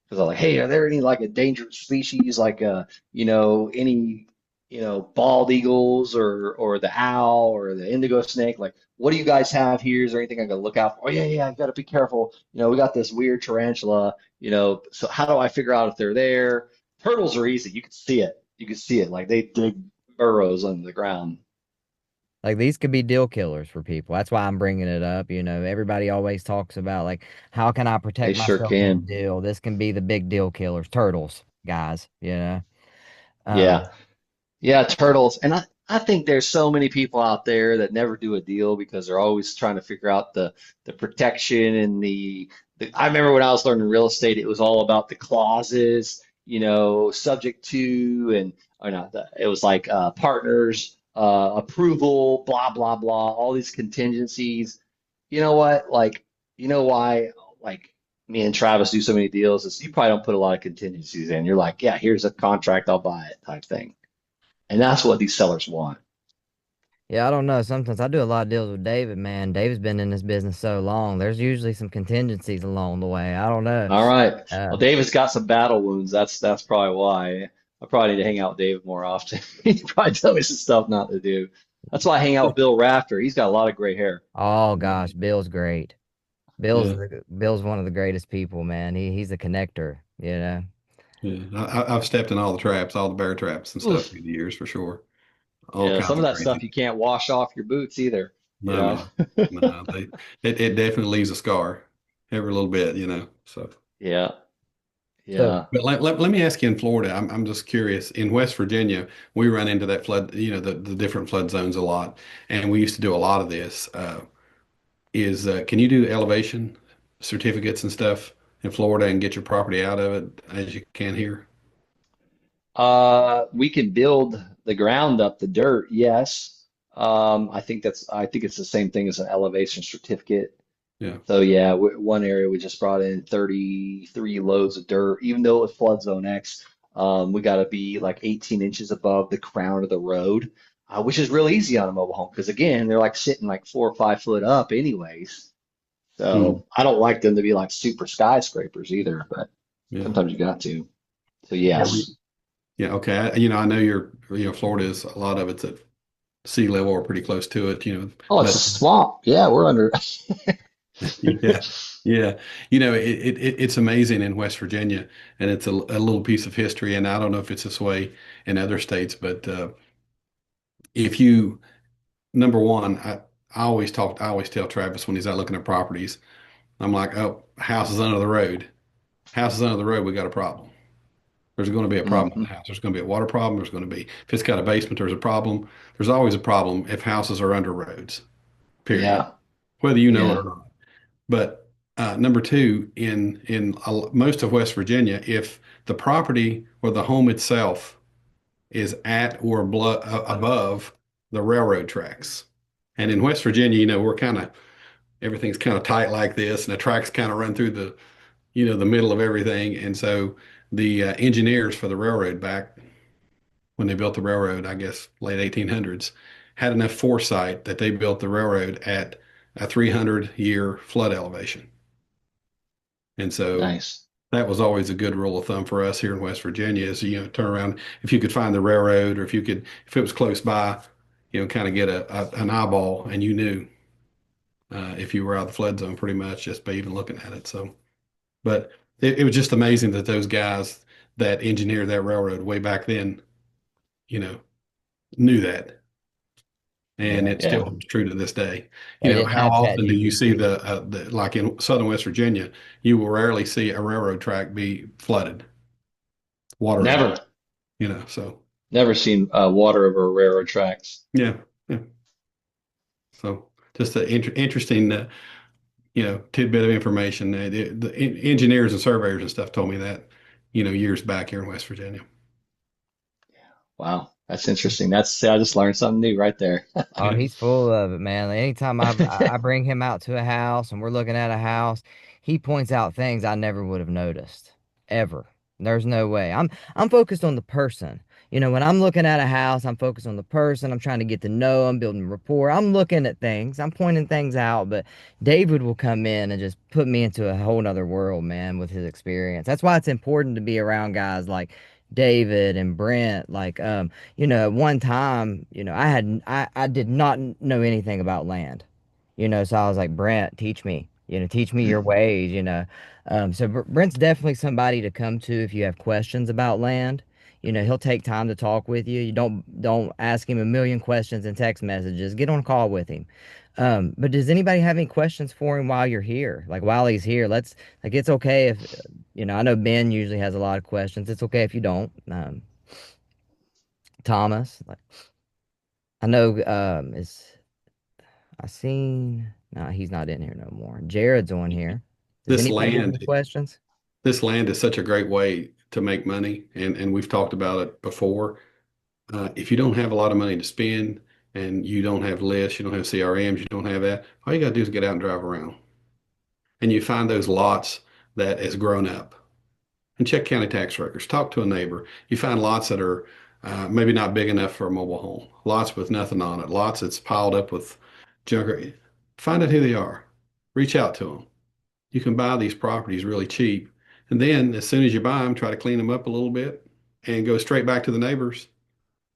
Because I'm like, hey, are there any like endangered species, like any bald eagles or the owl or the indigo snake? Like, what do you guys have here? Is there anything I gotta look out for? Oh yeah, yeah, I gotta be careful. We got this weird tarantula. So how do I figure out if they're there? Turtles are easy. You can see it. You can see it. Like they dig burrows under the ground. Like these could be deal killers for people. That's why I'm bringing it up. Everybody always talks about like how can I They protect sure myself in a can. deal? This can be the big deal killers, turtles, guys. Yeah. Um, Yeah, turtles. And I think there's so many people out there that never do a deal because they're always trying to figure out the protection and I remember when I was learning real estate, it was all about the clauses, subject to and or not it was like partners, approval, blah, blah, blah, all these contingencies. You know what? Like, you know why like me and Travis do so many deals is you probably don't put a lot of contingencies in. You're like, yeah, here's a contract, I'll buy it type thing. And that's what these sellers want. yeah, I don't know. Sometimes I do a lot of deals with David, man. David's been in this business so long. There's usually some contingencies along the way. I don't know. All right. Uh, Well, David's got some battle wounds. That's probably why. I probably need to hang out with David more often. He probably tell me some stuff not to do. That's why I hang out with Bill Rafter. He's got a lot of gray hair. oh gosh, Bill's great. Yeah, Bill's one of the greatest people, man. He's a connector. yeah. I've stepped in all the traps, all the bear traps and stuff Oof. through the years for sure. All Yeah, some kinds of of that stuff crazy. you can't wash off your boots either, you No, know? man. No, it definitely leaves a scar every little bit. So, Yeah, So yeah. but let me ask you in Florida, I'm just curious. In West Virginia, we run into that flood, the different flood zones a lot. And we used to do a lot of this. Can you do elevation certificates and stuff in Florida and get your property out of it as you can here? We can build the ground up, the dirt, yes. I think it's the same thing as an elevation certificate. Yeah. So yeah, one area we just brought in 33 loads of dirt, even though it was flood zone X. We got to be like 18 inches above the crown of the road, which is real easy on a mobile home because again, they're like sitting like 4 or 5 foot up anyways. Hmm. So I don't like them to be like super skyscrapers either, but Yeah. sometimes you got to. So Yeah. yes. Yeah. Okay. I know Florida is a lot of it's at sea level or pretty close to it. Oh, it's a But swamp. Yeah, we're under. yeah, yeah. It's amazing in West Virginia, and it's a little piece of history. And I don't know if it's this way in other states, but if number one, I always tell Travis when he's out looking at properties, I'm like, oh, house is under the road. House is under the road. We got a problem. There's going to be a problem with Hmm. the house. There's going to be a water problem. There's going to be, if it's got a basement, there's a problem. There's always a problem if houses are under roads, period, Yeah. whether you know it Yeah. or not. But number two, in most of West Virginia, if the property or the home itself is at or above the railroad tracks, and in West Virginia, we're kind of everything's kind of tight like this, and the tracks kind of run through the middle of everything, and so the engineers for the railroad back when they built the railroad, I guess late 1800s, had enough foresight that they built the railroad at a 300-year flood elevation. And so Nice. that was always a good rule of thumb for us here in West Virginia is, turn around if you could find the railroad or if it was close by, kind of get an eyeball and you knew if you were out of the flood zone pretty much just by even looking at it. So, but it was just amazing that those guys that engineered that railroad way back then, you know, knew that. And it Yeah. still holds true to this day. They didn't How have Chat often do you see GPT. like in southern West Virginia, you will rarely see a railroad track be flooded, water over, Never. so Never seen water over railroad tracks. yeah, yeah. So just an interesting, tidbit of information. The engineers and surveyors and stuff told me that, years back here in West Virginia. Wow. That's interesting. I just learned something new right there. Oh, Yeah. he's full of it, man. Like, anytime I bring him out to a house and we're looking at a house, he points out things I never would have noticed ever. There's no way. I'm focused on the person. When I'm looking at a house, I'm focused on the person. I'm trying to get to know them, building rapport. I'm looking at things. I'm pointing things out, but David will come in and just put me into a whole nother world, man, with his experience. That's why it's important to be around guys like David and Brent. Like, at one time, I did not know anything about land, so I was like, Brent, teach me, teach me your ways. So Brent's definitely somebody to come to if you have questions about land. He'll take time to talk with you. You don't ask him a million questions in text messages. Get on a call with him. But does anybody have any questions for him while you're here? Like while he's here, it's okay if, I know Ben usually has a lot of questions. It's okay if you don't. Thomas, like, I know, I seen, no, he's not in here no more. Jared's on here. Does This anybody have any land, questions? this land is such a great way to make money, and we've talked about it before. If you don't have a lot of money to spend and you don't have lists, you don't have CRMs, you don't have that, all you got to do is get out and drive around. And you find those lots that has grown up and check county tax records. Talk to a neighbor. You find lots that are maybe not big enough for a mobile home, lots with nothing on it, lots that's piled up with junk. Find out who they are. Reach out to them. You can buy these properties really cheap. And then as soon as you buy them, try to clean them up a little bit and go straight back to the neighbors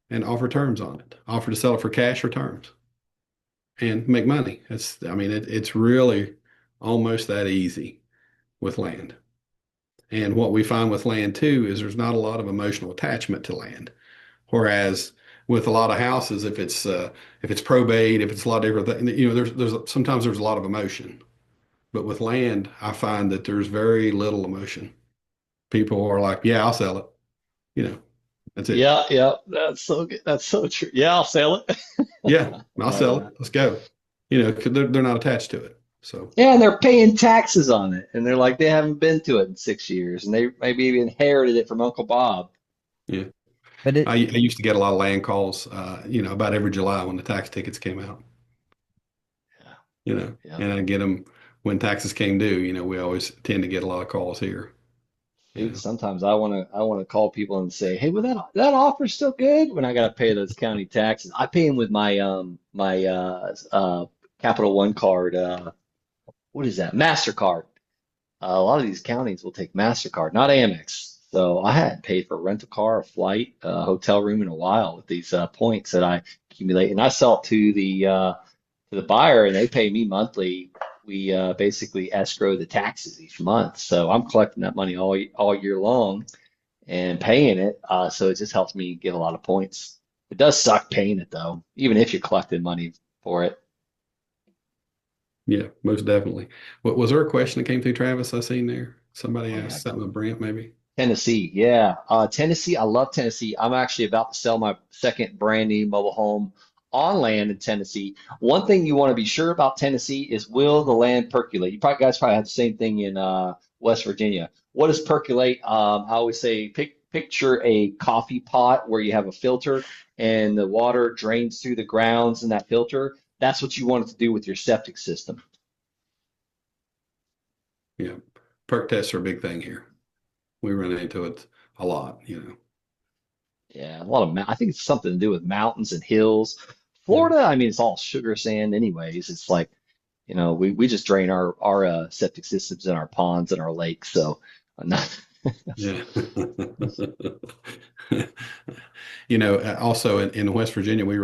and offer terms on it. Offer to sell it for cash or terms and make money. It's really almost that easy with land. And what we find with land too is there's not a lot of emotional attachment to land. Whereas with a lot of houses, if it's probate, if it's a lot of different things, there's sometimes there's a lot of emotion. But with land, I find that there's very little emotion. People are like, yeah, I'll sell it. You know, that's it. Yeah, yeah, that's so good. That's so true. Yeah, I'll sell it. Yeah, I'll Love sell it. that. Let's go. 'Cause they're not attached to it. So Yeah, and they're paying taxes on it, and they're like they haven't been to it in 6 years, and they maybe even inherited it from Uncle Bob. yeah, But I used to get a lot of land calls, about every July when the tax tickets came out. Yeah, yeah. And I get them when taxes came due. We always tend to get a lot of calls here. Shoot, Yeah. sometimes I wanna call people and say, hey, well that offer's still good when I gotta pay those county taxes. I pay them with my Capital One card. What is that? MasterCard. A lot of these counties will take MasterCard, not Amex. So I hadn't paid for a rental car, a flight, a hotel room in a while with these points that I accumulate, and I sell it to the buyer, and they pay me monthly. We basically escrow the taxes each month, so I'm collecting that money all year long and paying it. So it just helps me get a lot of points. It does suck paying it though, even if you're collecting money for it. Yeah, most definitely. What was there a question that came through, Travis? I seen there. Somebody Oh yeah, asked something with Brent, maybe. Tennessee, yeah. Tennessee, I love Tennessee. I'm actually about to sell my second brand new mobile home on land in Tennessee. One thing you want to be sure about Tennessee is will the land percolate? You probably guys probably have the same thing in West Virginia. What does percolate? I always say picture a coffee pot where you have a filter and the water drains through the grounds in that filter. That's what you want it to do with your septic system. Yeah. Perk tests are a big thing here. We run into it a lot. Yeah, a lot of I think it's something to do with mountains and hills. Yeah. Florida, I mean, it's all sugar sand anyways. It's like, we just drain our septic systems in our ponds and our lakes. So not, Yeah. Also in West Virginia, we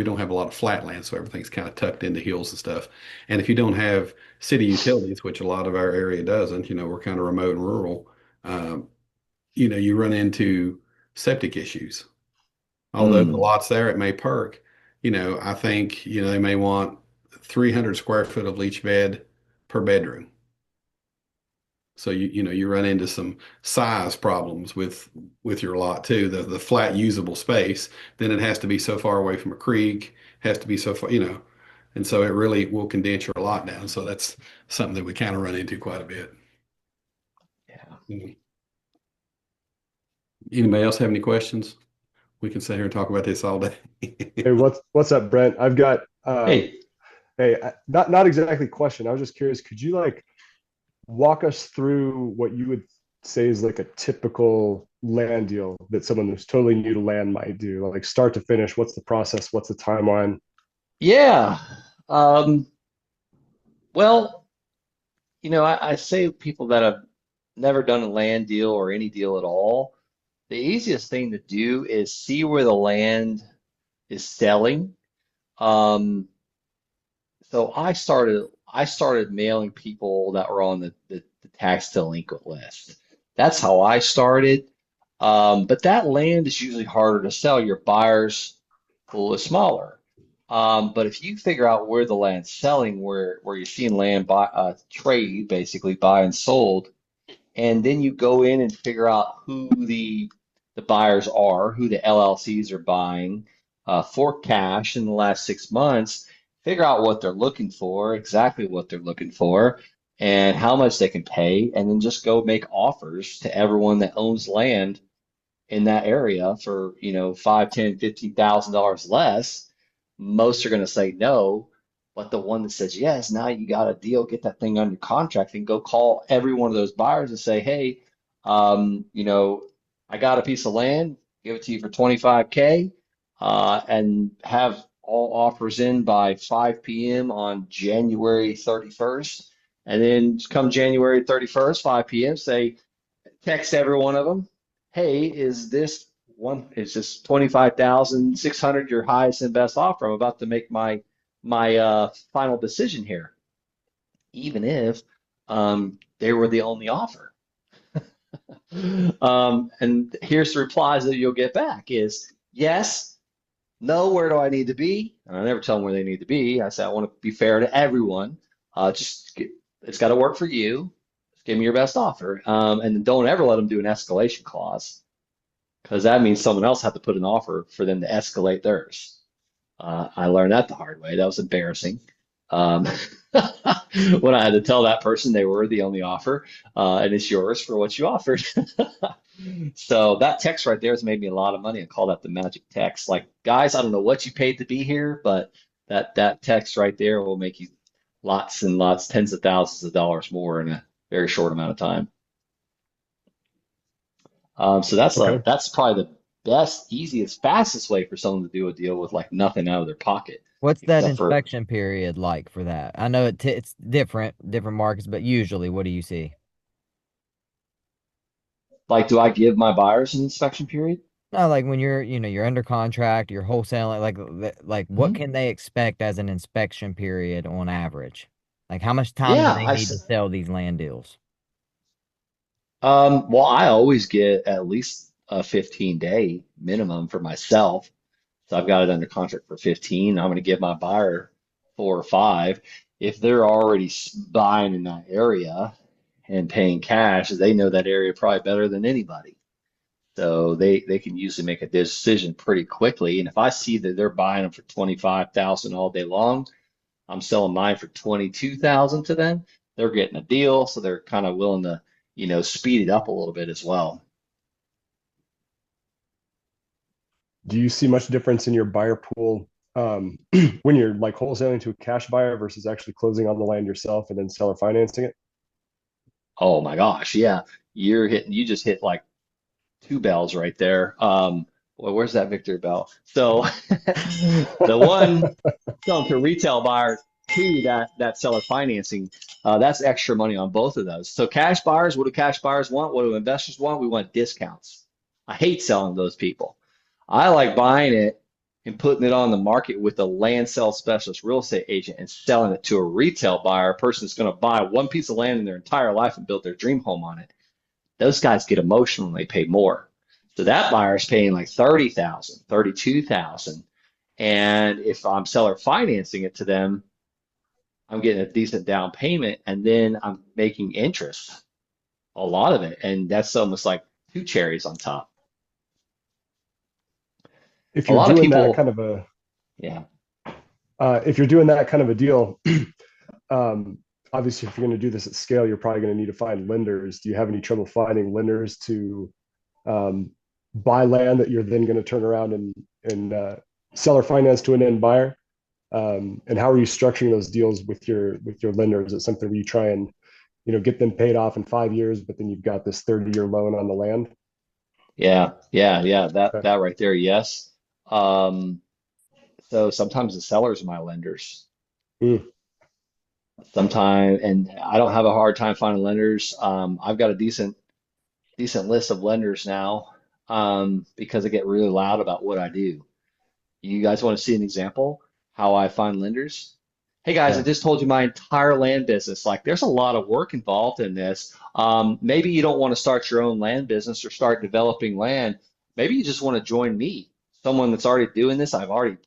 don't have a lot of flat land, so everything's kind of tucked into hills and stuff. And if you don't have city utilities, which a lot of our area doesn't, we're kind of remote and rural, um, you run into septic issues. Although the mm, lots there, it may perk, I think, they may want 300 square foot of leach bed per bedroom. So you run into some size problems with your lot too. The flat usable space, then it has to be so far away from a creek, has to be so far. And so it really will condense your lot down. So that's something that we kind of run into quite a bit. yeah. Mhm. Anybody else have any questions? We can sit here and talk about this all day. Hey, what's up, Brent? I've got Hey, hey, not exactly question. I was just curious. Could you like walk us through what you would say is like a typical land deal that someone who's totally new to land might do, like start to finish? What's the process? What's the timeline? yeah. Um, well, I say to people that have never done a land deal or any deal at all, the easiest thing to do is see where the land is selling. Um, So I started mailing people that were on the tax delinquent list. That's how I started. But that land is usually harder to sell. Your buyer's pool is smaller. But if you figure out where the land's selling, where you're seeing land trade, basically buy and sold, and then you go in and figure out who the buyers are, who the LLCs are buying for cash in the last 6 months. Figure out what they're looking for, exactly what they're looking for, and how much they can pay, and then just go make offers to everyone that owns land in that area for, 5, 10, $15,000 less. Most are going to say no, but the one that says yes, now you got a deal, get that thing under contract, and go call every one of those buyers and say, hey, um, you know, I got a piece of land, give it to you for 25K, and have all offers in by 5 p.m. on January 31st. And then come January 31st, 5 p.m., say, text every one of them, hey, is this 25,600 your highest and best offer? I'm about to make my final decision here, even if they were the only offer. And here's the replies that you'll get back is yes, no, where do I need to be? And I never tell them where they need to be. I say I want to be fair to everyone. It's got to work for you. Just give me your best offer. And then don't ever let them do an escalation clause because that means someone else had to put an offer for them to escalate theirs. I learned that the hard way. That was embarrassing. Um, when I had to tell that person they were the only offer, and it's yours for what you offered. So that text right there has made me a lot of money. I call that the magic text. Like, guys, I don't know what you paid to be here, but that text right there will make you lots and lots, tens of thousands of dollars more in a very short amount of time. So Okay. that's probably the best, easiest, fastest way for someone to do a deal with like nothing out of their pocket, What's that except for inspection period like for that? I know it's different markets, but usually, what do you see? like, do I give my buyers an inspection period? No, like when you're under contract, you're wholesaling, like what Mhm. can they expect as an inspection period on average? Like how much time do Yeah, they need to sell these land deals? well, I always get at least a 15-day minimum for myself. So I've got it under contract for 15. I'm going to give my buyer 4 or 5. if they're already buying in that area and paying cash, they know that area probably better than anybody. So they can usually make a decision pretty quickly. And if I see that they're buying them for 25,000 all day long, I'm selling mine for 22,000 to them. They're getting a deal, so they're kind of willing to, speed it up a little bit as well. Do you see much difference in your buyer pool when you're like wholesaling to a cash buyer versus actually closing on the land yourself and then seller financing it? Oh my gosh, yeah. You just hit like two bells right there. Well, where's that Victor bell? So the one selling to retail buyers, two that seller financing, that's extra money on both of those. So cash buyers, what do cash buyers want? What do investors want? We want discounts. I hate selling to those people. I like buying it and putting it on the market with a land sales specialist real estate agent and selling it to a retail buyer, a person that's going to buy one piece of land in their entire life and build their dream home on it. Those guys get emotional and they pay more. So that buyer is paying like 30,000, 32,000. And if I'm seller financing it to them, I'm getting a decent down payment and then I'm making interest, a lot of it. And that's almost like two cherries on top. If A you're lot of doing that kind people, of a yeah, if you're doing that kind of a deal, obviously if you're going to do this at scale, you're probably going to need to find lenders. Do you have any trouble finding lenders to um, buy land that you're then going to turn around and seller finance to an end buyer? And how are you structuring those deals with your lenders? Is it something where you try and get them paid off in 5 years, but then you've got this 30-year loan on the land? yeah, that Okay. right there, yes. Um, so sometimes the sellers are my lenders. Mm, Sometimes, and I don't have a hard time finding lenders. I've got a decent list of lenders now, because I get really loud about what I do. You guys want to see an example how I find lenders? Hey guys, I yeah. just told you my entire land business. Like, there's a lot of work involved in this. Maybe you don't want to start your own land business or start developing land. Maybe you just want to join me, someone that's already doing this. I learned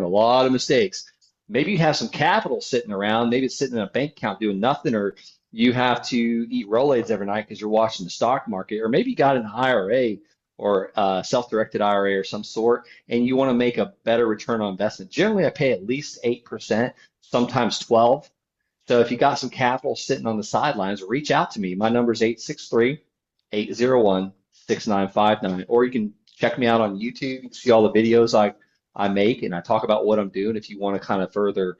a lot of mistakes. Maybe you have some capital sitting around. Maybe it's sitting in a bank account doing nothing, or you have to eat Rolaids every night because you're watching the stock market, or maybe you got an IRA or a self-directed IRA or some sort, and you want to make a better return on investment. Generally, I pay at least 8%, sometimes 12. So if you got some capital sitting on the sidelines, reach out to me. My number is 863-801-6959. Or you can check me out on YouTube. You can see all the videos I make, and I talk about what I'm doing if you want to kind of further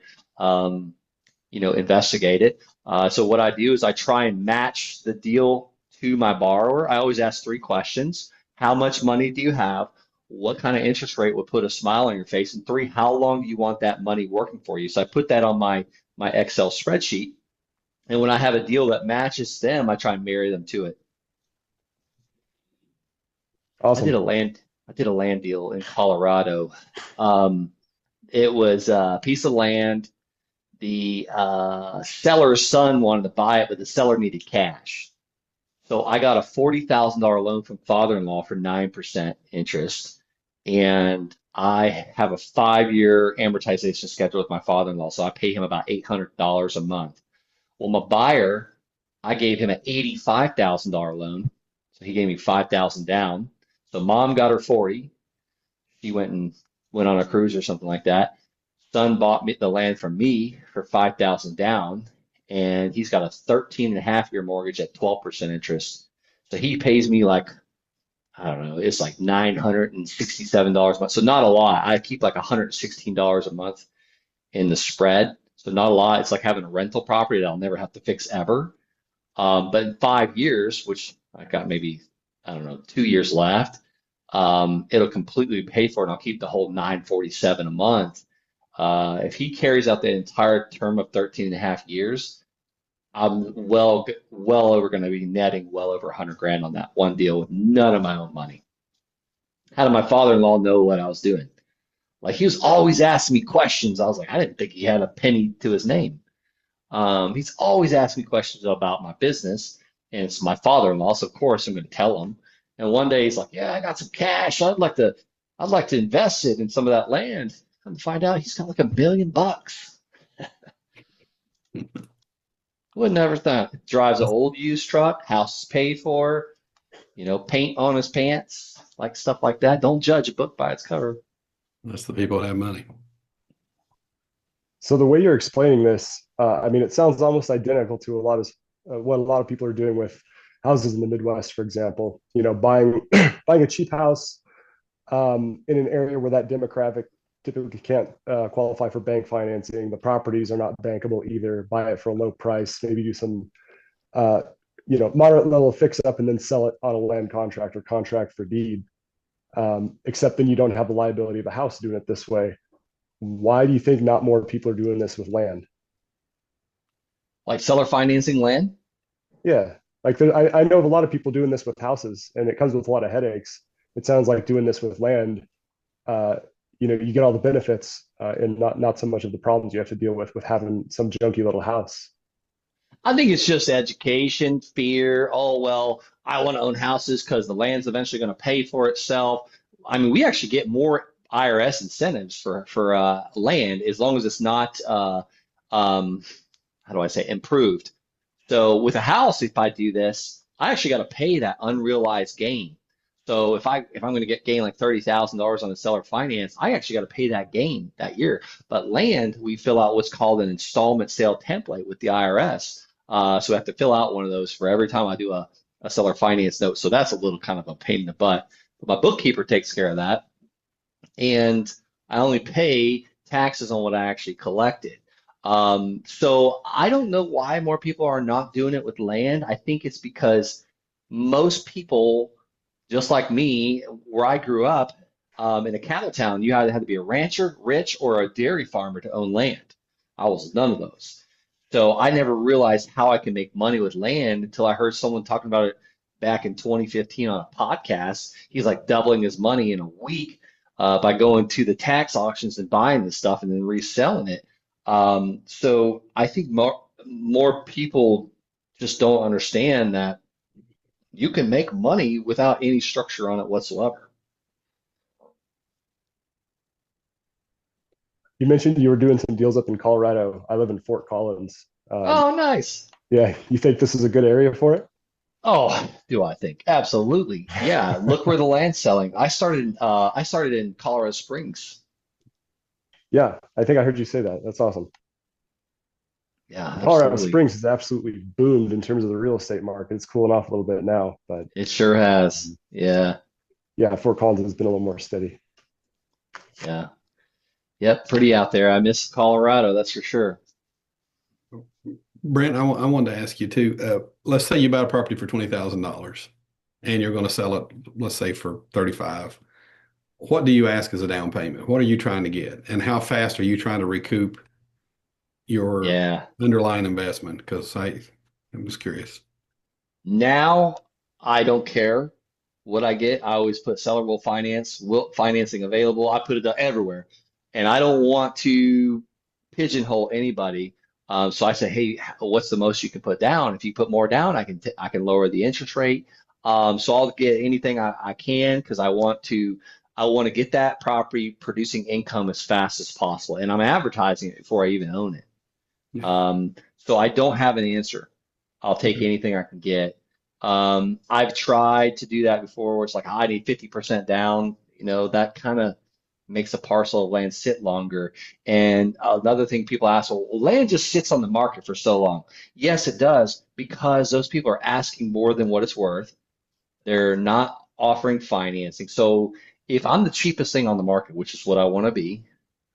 investigate it. So what I do is I try and match the deal to my borrower. I always ask three questions. How much money do you have? What kind of interest rate would put a smile on your face? And three, how long do you want that money working for you? So I put that on my Excel spreadsheet. And when I have a deal that matches them, I try and marry them to it. I did a Awesome. land I did a land deal in Colorado. Um, it was a piece of land. The seller's son wanted to buy it, but the seller needed cash. So I got a $40,000 loan from father-in-law for 9% interest. And I have a 5-year amortization schedule with my father-in-law. So I pay him about $800 a month. Well, my buyer, I gave him an $85,000 loan. So he gave me 5,000 down. So mom got her 40. She went on a cruise or something like that. Son bought me the land from me for 5,000 down, and he's got a 13 and a half year mortgage at 12% interest. So he pays me like, I don't know, it's like $967 a month. So not a lot. I keep like $116 a month in the spread. So not a lot. It's like having a rental property that I'll never have to fix ever. But in 5 years, which I got maybe, I don't know, 2 years left, it'll completely pay for it, and I'll keep the whole 947 a month. If he carries out the entire term of 13 and a half years, I'm well over going to be netting well over 100 grand on that one deal with none of my own money. How did my father-in-law know what I was doing? Like, he was always asking me questions. I was like, I didn't think he had a penny to his name. He's always asking me questions about my business, and it's my father-in-law, so of course I'm going to tell him. And one day he's like, "Yeah, I got some cash. I'd like to invest it in some of that land." Come to find out, he's got like $1 billion. Would never thought. Drives an old used truck, house is paid for, paint on his pants, like stuff like that. Don't judge a book by its cover. That's the people that have money. So the way you're explaining this, I mean, it sounds almost identical to a lot of what a lot of people are doing with houses in the Midwest, for example. Buying buying a cheap house in an area where that demographic typically can't qualify for bank financing. The properties are not bankable either. Buy it for a low price, maybe do some uh, moderate level fix up, and then sell it on a land contract or contract for deed. Except then you don't have the liability of a house doing it this way. Why do you think not more people are doing this with land? Like seller financing land? Yeah, like I know of a lot of people doing this with houses, and it comes with a lot of headaches. It sounds like doing this with land, uh, you get all the benefits and not so much of the problems you have to deal with having some junky little house. I think it's just education, fear. Oh, well, I want to own houses because the land's eventually going to pay for itself. I mean, we actually get more IRS incentives for land as long as it's not um, how do I say improved. So with a house, if I do this, I actually got to pay that unrealized gain. So if I'm going to get gain like $30,000 on the seller finance, I actually got to pay that gain that year. But land, we fill out what's called an installment sale template with the IRS. So I have to fill out one of those for every time I do a seller finance note. So that's a little kind of a pain in the butt. But my bookkeeper takes care of that, and I only pay taxes on what I actually collected. So I don't know why more people are not doing it with land. I think it's because most people, just like me, where I grew up, in a cattle town, you either had to be a rancher, rich, or a dairy farmer to own land. I was none of those. So I never realized how I can make money with land until I heard someone talking about it back in 2015 on a podcast. He's like doubling his money in a week by going to the tax auctions and buying this stuff and then reselling it. So I think more people just don't understand that you can make money without any structure on it whatsoever. You mentioned you were doing some deals up in Colorado. I live in Fort Collins. Oh, nice. Yeah, you think this is a good area for it? Oh, do I think? Absolutely. Yeah, look where the land's selling. I started in Colorado Springs. Yeah, I think I heard you say that. That's awesome. Yeah, Colorado absolutely. Springs has absolutely boomed in terms of the real estate market. It's cooling off a little bit now, but It sure has. Yeah, yeah, Fort Collins has been a little more steady. yeah. Yep, pretty out there. I miss Colorado, that's for sure. Brent, I wanted to ask you too. Let's say you buy a property for $20,000 and you're going to sell it, let's say for 35. What do you ask as a down payment? What are you trying to get? And how fast are you trying to recoup your Yeah. underlying investment? Because I'm just curious. Now I don't care what I get. I always put seller will finance, will financing available. I put it everywhere. And I don't want to pigeonhole anybody. So I say, hey, what's the most you can put down? If you put more down, I can lower the interest rate. So I'll get anything I can because I want to get that property producing income as fast as possible. And I'm advertising it before I even own it. Yeah. So I don't have an answer. I'll take Okay. anything I can get. I've tried to do that before where it's like, I need 50% down. That kind of makes a parcel of land sit longer. And another thing people ask, well, land just sits on the market for so long. Yes, it does, because those people are asking more than what it's worth. They're not offering financing. So if I'm the cheapest thing on the market, which is what I want to be,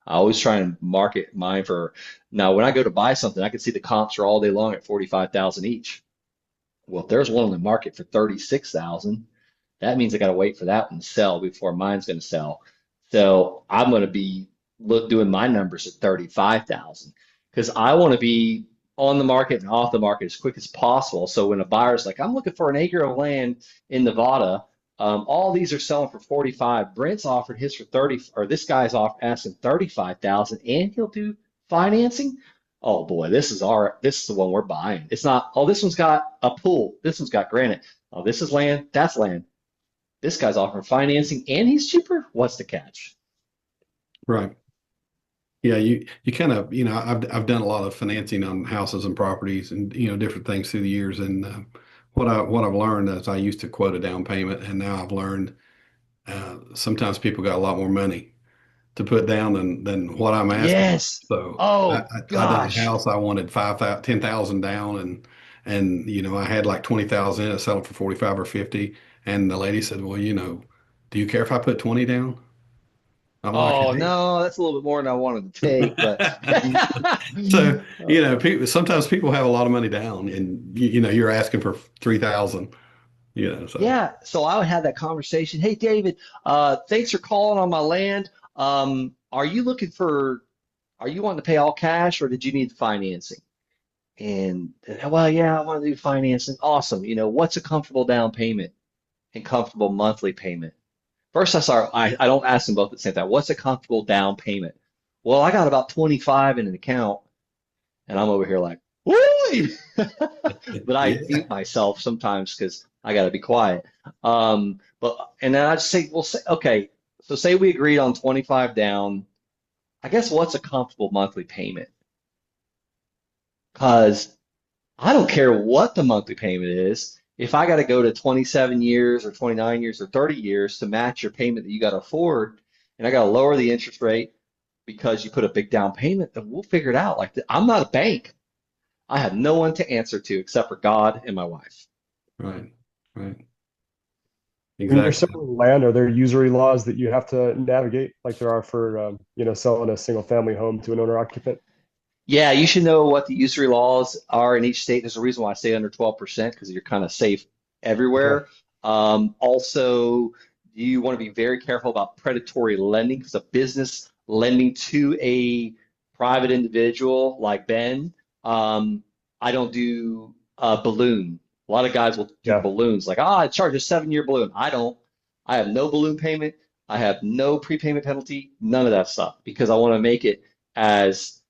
I always try and market mine for. Now, when I go to buy something, I can see the comps are all day long at 45,000 each. Well, if there's one on the market for 36,000, that means I got to wait for that one to sell before mine's going to sell. So I'm going to be doing my numbers at 35,000 because I want to be on the market and off the market as quick as possible. So when a buyer's like, I'm looking for an acre of land in Nevada, all these are selling for 45. Brent's offered his for 30, or this guy's off asking 35,000, and he'll do financing. Oh boy, this is the one we're buying. It's not, oh, this one's got a pool, this one's got granite. Oh, this is land, that's land. This guy's offering financing and he's cheaper. What's the catch? Right. Yeah, you kind of, I've done a lot of financing on houses and properties and different things through the years. And what I've learned is I used to quote a down payment, and now I've learned sometimes people got a lot more money to put down than what I'm asking. Yes. So Oh I done a gosh. house. I wanted 5,000, 10,000 down, and I had like 20,000 in it, sell it for 45 or 50. And the lady said, well, do you care if I put 20 down? I'm like, Oh hey. no, that's a little bit more than I wanted to take, but So, uh, sometimes people have a lot of money down, and you're asking for 3,000, so yeah. So I would have that conversation. Hey, David, thanks for calling on my land. Are you looking for, are you wanting to pay all cash or did you need financing? And well, yeah, I want to do financing. Awesome. What's a comfortable down payment and comfortable monthly payment? First, I don't ask them both at the same time. What's a comfortable down payment? Well, I got about 25 in an account, and I'm over here like, woo! But I yeah. mute myself sometimes because I got to be quiet. But and then I just say, well, say, okay, so say we agreed on 25 down. I guess what's a comfortable monthly payment? Because I don't care what the monthly payment is. If I got to go to 27 years or 29 years or 30 years to match your payment that you got to afford, and I got to lower the interest rate because you put a big down payment, then we'll figure it out. Like I'm not a bank. I have no one to answer to except for God and my wife. Right, right, When you're exactly. selling land, are there usury laws that you have to navigate, like there are for selling a single family home to an owner occupant? Yeah, you should know what the usury laws are in each state. There's a reason why I say under 12% because you're kind of safe Okay. everywhere. Also, you want to be very careful about predatory lending because a business lending to a private individual like Ben, I don't do balloon. A lot of guys will do Yeah. balloons like, I charge a 7-year balloon. I don't. I have no balloon payment. I have no prepayment penalty, none of that stuff because I want to make it as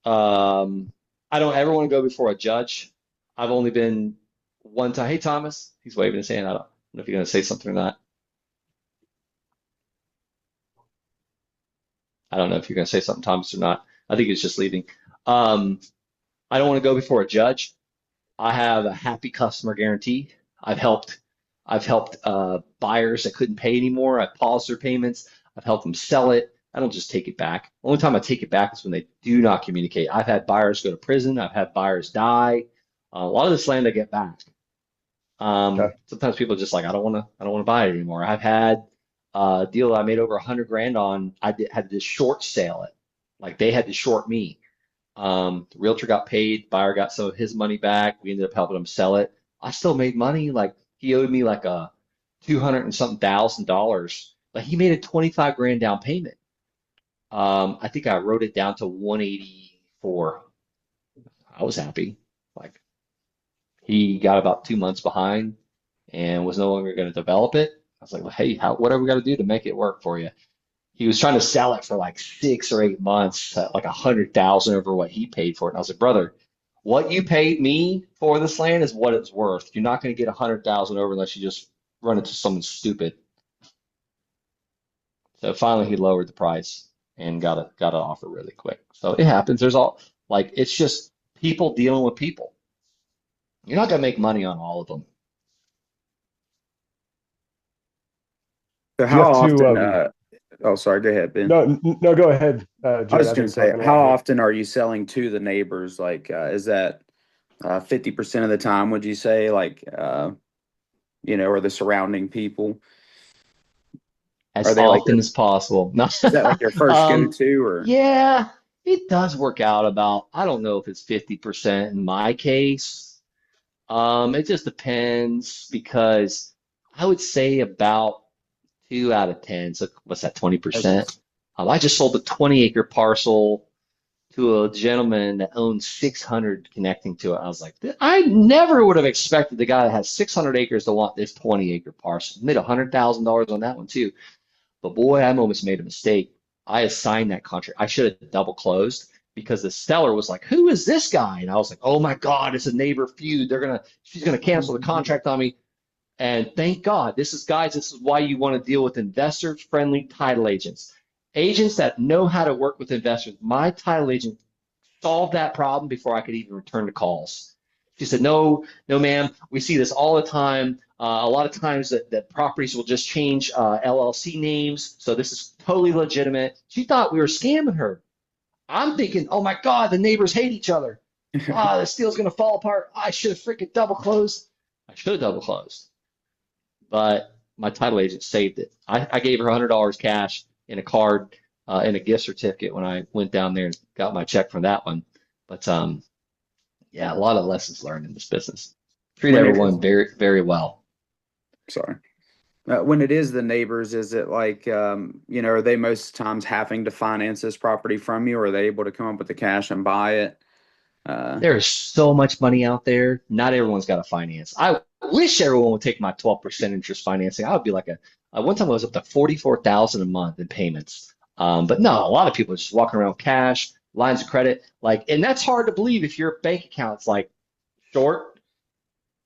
I don't ever want to go before a judge. I've only been one time. Hey, Thomas. He's waving his hand. I don't know if you're going to say something or not. I don't know if you're going to say something, Thomas, or not. I think he's just leaving. Um, I don't want to go before a judge. I have a happy customer guarantee. I've helped I've helped buyers that couldn't pay anymore. I've paused their payments. I've helped them sell it. I don't just take it back. The only time I take it back is when they do not communicate. I've had buyers go to prison. I've had buyers die. A lot of this land I get back. Okay. Sometimes people are just like, I don't want to buy it anymore. I've had a deal that I made over 100 grand on. Had to short sale it. Like they had to short me. The realtor got paid, buyer got some of his money back. We ended up helping him sell it. I still made money. Like he owed me like a 200 and something $1,000. Like he made a 25 grand down payment. I think I wrote it down to 184. I was happy. Like he got about 2 months behind and was no longer going to develop it. I was like, well, hey, what have we got to do to make it work for you? He was trying to sell it for like 6 or 8 months at like 100,000 over what he paid for it. And I was like, brother, what you paid me for this land is what it's worth. You're not going to get 100,000 over unless you just run into someone stupid. So finally, he lowered the price and got an offer really quick. So it happens. There's all like it's just people dealing with people. You're not going to make money on all of them. So Do you how have to often, oh, sorry, go ahead, Ben. no, go ahead, I Jared. was I going think to you were say, going to how wrap it up. often are you selling to the neighbors? Like, is that 50% of the time, would you say, like, or the surrounding people? Are As they like often as possible. No. is that like your first Um, go-to or? yeah, it does work out about, I don't know if it's 50% in my case. It just depends because I would say about 2 out of 10. So what's that, Okay. 20%? I just sold a 20-acre parcel to a gentleman that owns 600 connecting to it. I was like, I never would have expected the guy that has 600 acres to want this 20-acre parcel. Made $100,000 on that one too. But boy, I almost made a mistake. I assigned that contract. I should have double closed because the seller was like, "Who is this guy?" And I was like, "Oh my God, it's a neighbor feud. She's gonna cancel the contract on me." And thank God, this is guys. This is why you want to deal with investor-friendly title agents. Agents that know how to work with investors. My title agent solved that problem before I could even return the calls. She said, no, no, ma'am, we see this all the time. A lot of times that properties will just change LLC names. So this is totally legitimate. She thought we were scamming her. I'm thinking, oh my God, the neighbors hate each other. Ah, the deal's going to fall apart. I should have freaking double closed. I should have double closed. But my title agent saved it. I gave her $100 cash in a card and a gift certificate when I went down there and got my check from that one. But yeah, a lot of lessons learned in this business. Treat When it everyone very, very well. Sorry. When it is the neighbors, is it like, are they most times having to finance this property from you, or are they able to come up with the cash and buy it? Uh, There is so much money out there. Not everyone's got a finance. I wish everyone would take my 12% interest financing. I would be like one time I was up to 44,000 a month in payments. But no, a lot of people are just walking around with cash, lines of credit, and that's hard to believe if your bank account's like short,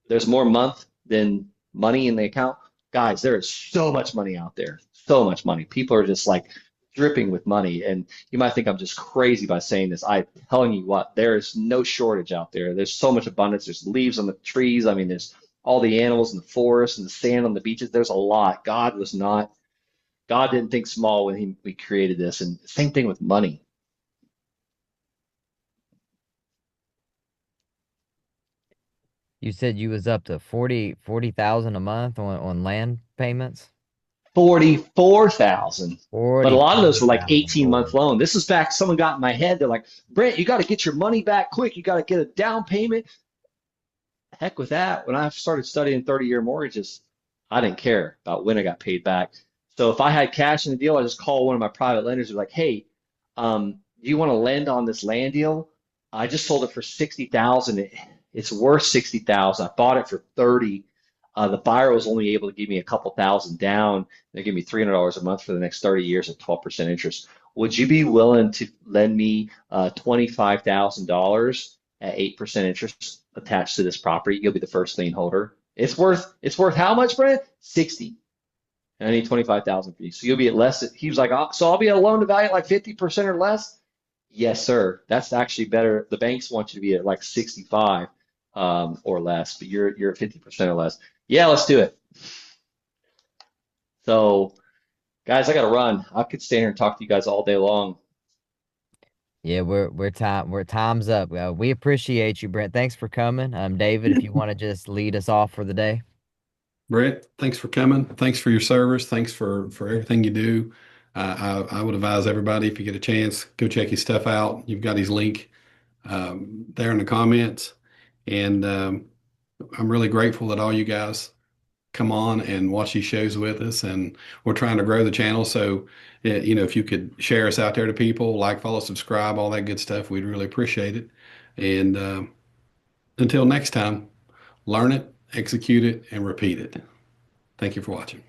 there's more month than money in the account. Guys, there is so much money out there. So much money. People are just like dripping with money. And you might think I'm just crazy by saying this. I'm telling you what, there is no shortage out there. There's so much abundance. There's leaves on the trees. I mean, there's all the animals in the forest and the sand on the beaches. There's a lot. God didn't think small when we created this. And same thing with money. You said you was up to 40,000 a month on land payments? 44,000. But a lot of those were like 44,000, 18-month Lord. loan. This is back, someone got in my head. They're like, Brent, you got to get your money back quick. You got to get a down payment. Heck with that. When I started studying 30-year mortgages, I didn't care about when I got paid back. So if I had cash in the deal, I just call one of my private lenders. Like, hey, do you want to lend on this land deal? I just sold it for 60,000. It's worth 60,000. I bought it for 30. The buyer was only able to give me a couple thousand down. They give me $300 a month for the next 30 years at 12% interest. Would you be willing to lend me $25,000 at 8% interest attached to this property? You'll be the first lien holder. It's worth how much, Brent? 60. And I need 25,000 for you. So you'll be at less. He was like, oh, so I'll be at a loan to value at like 50% or less? Yes, sir. That's actually better. The banks want you to be at like 65 or less, but you're at 50% or less. Yeah, let's do it. So, guys, I got to run. I could stay here and talk to you guys all day long. Yeah, we're time's up. We appreciate you, Brent. Thanks for coming. David, if you want to just lead us off for the day. Brett, thanks for coming. Thanks for your service. Thanks for everything you do. I would advise everybody, if you get a chance, go check his stuff out. You've got his link there in the comments. And I'm really grateful that all you guys come on and watch these shows with us. And we're trying to grow the channel. So, if you could share us out there to people, like, follow, subscribe, all that good stuff, we'd really appreciate it. And until next time, learn it, execute it, and repeat it. Thank you for watching.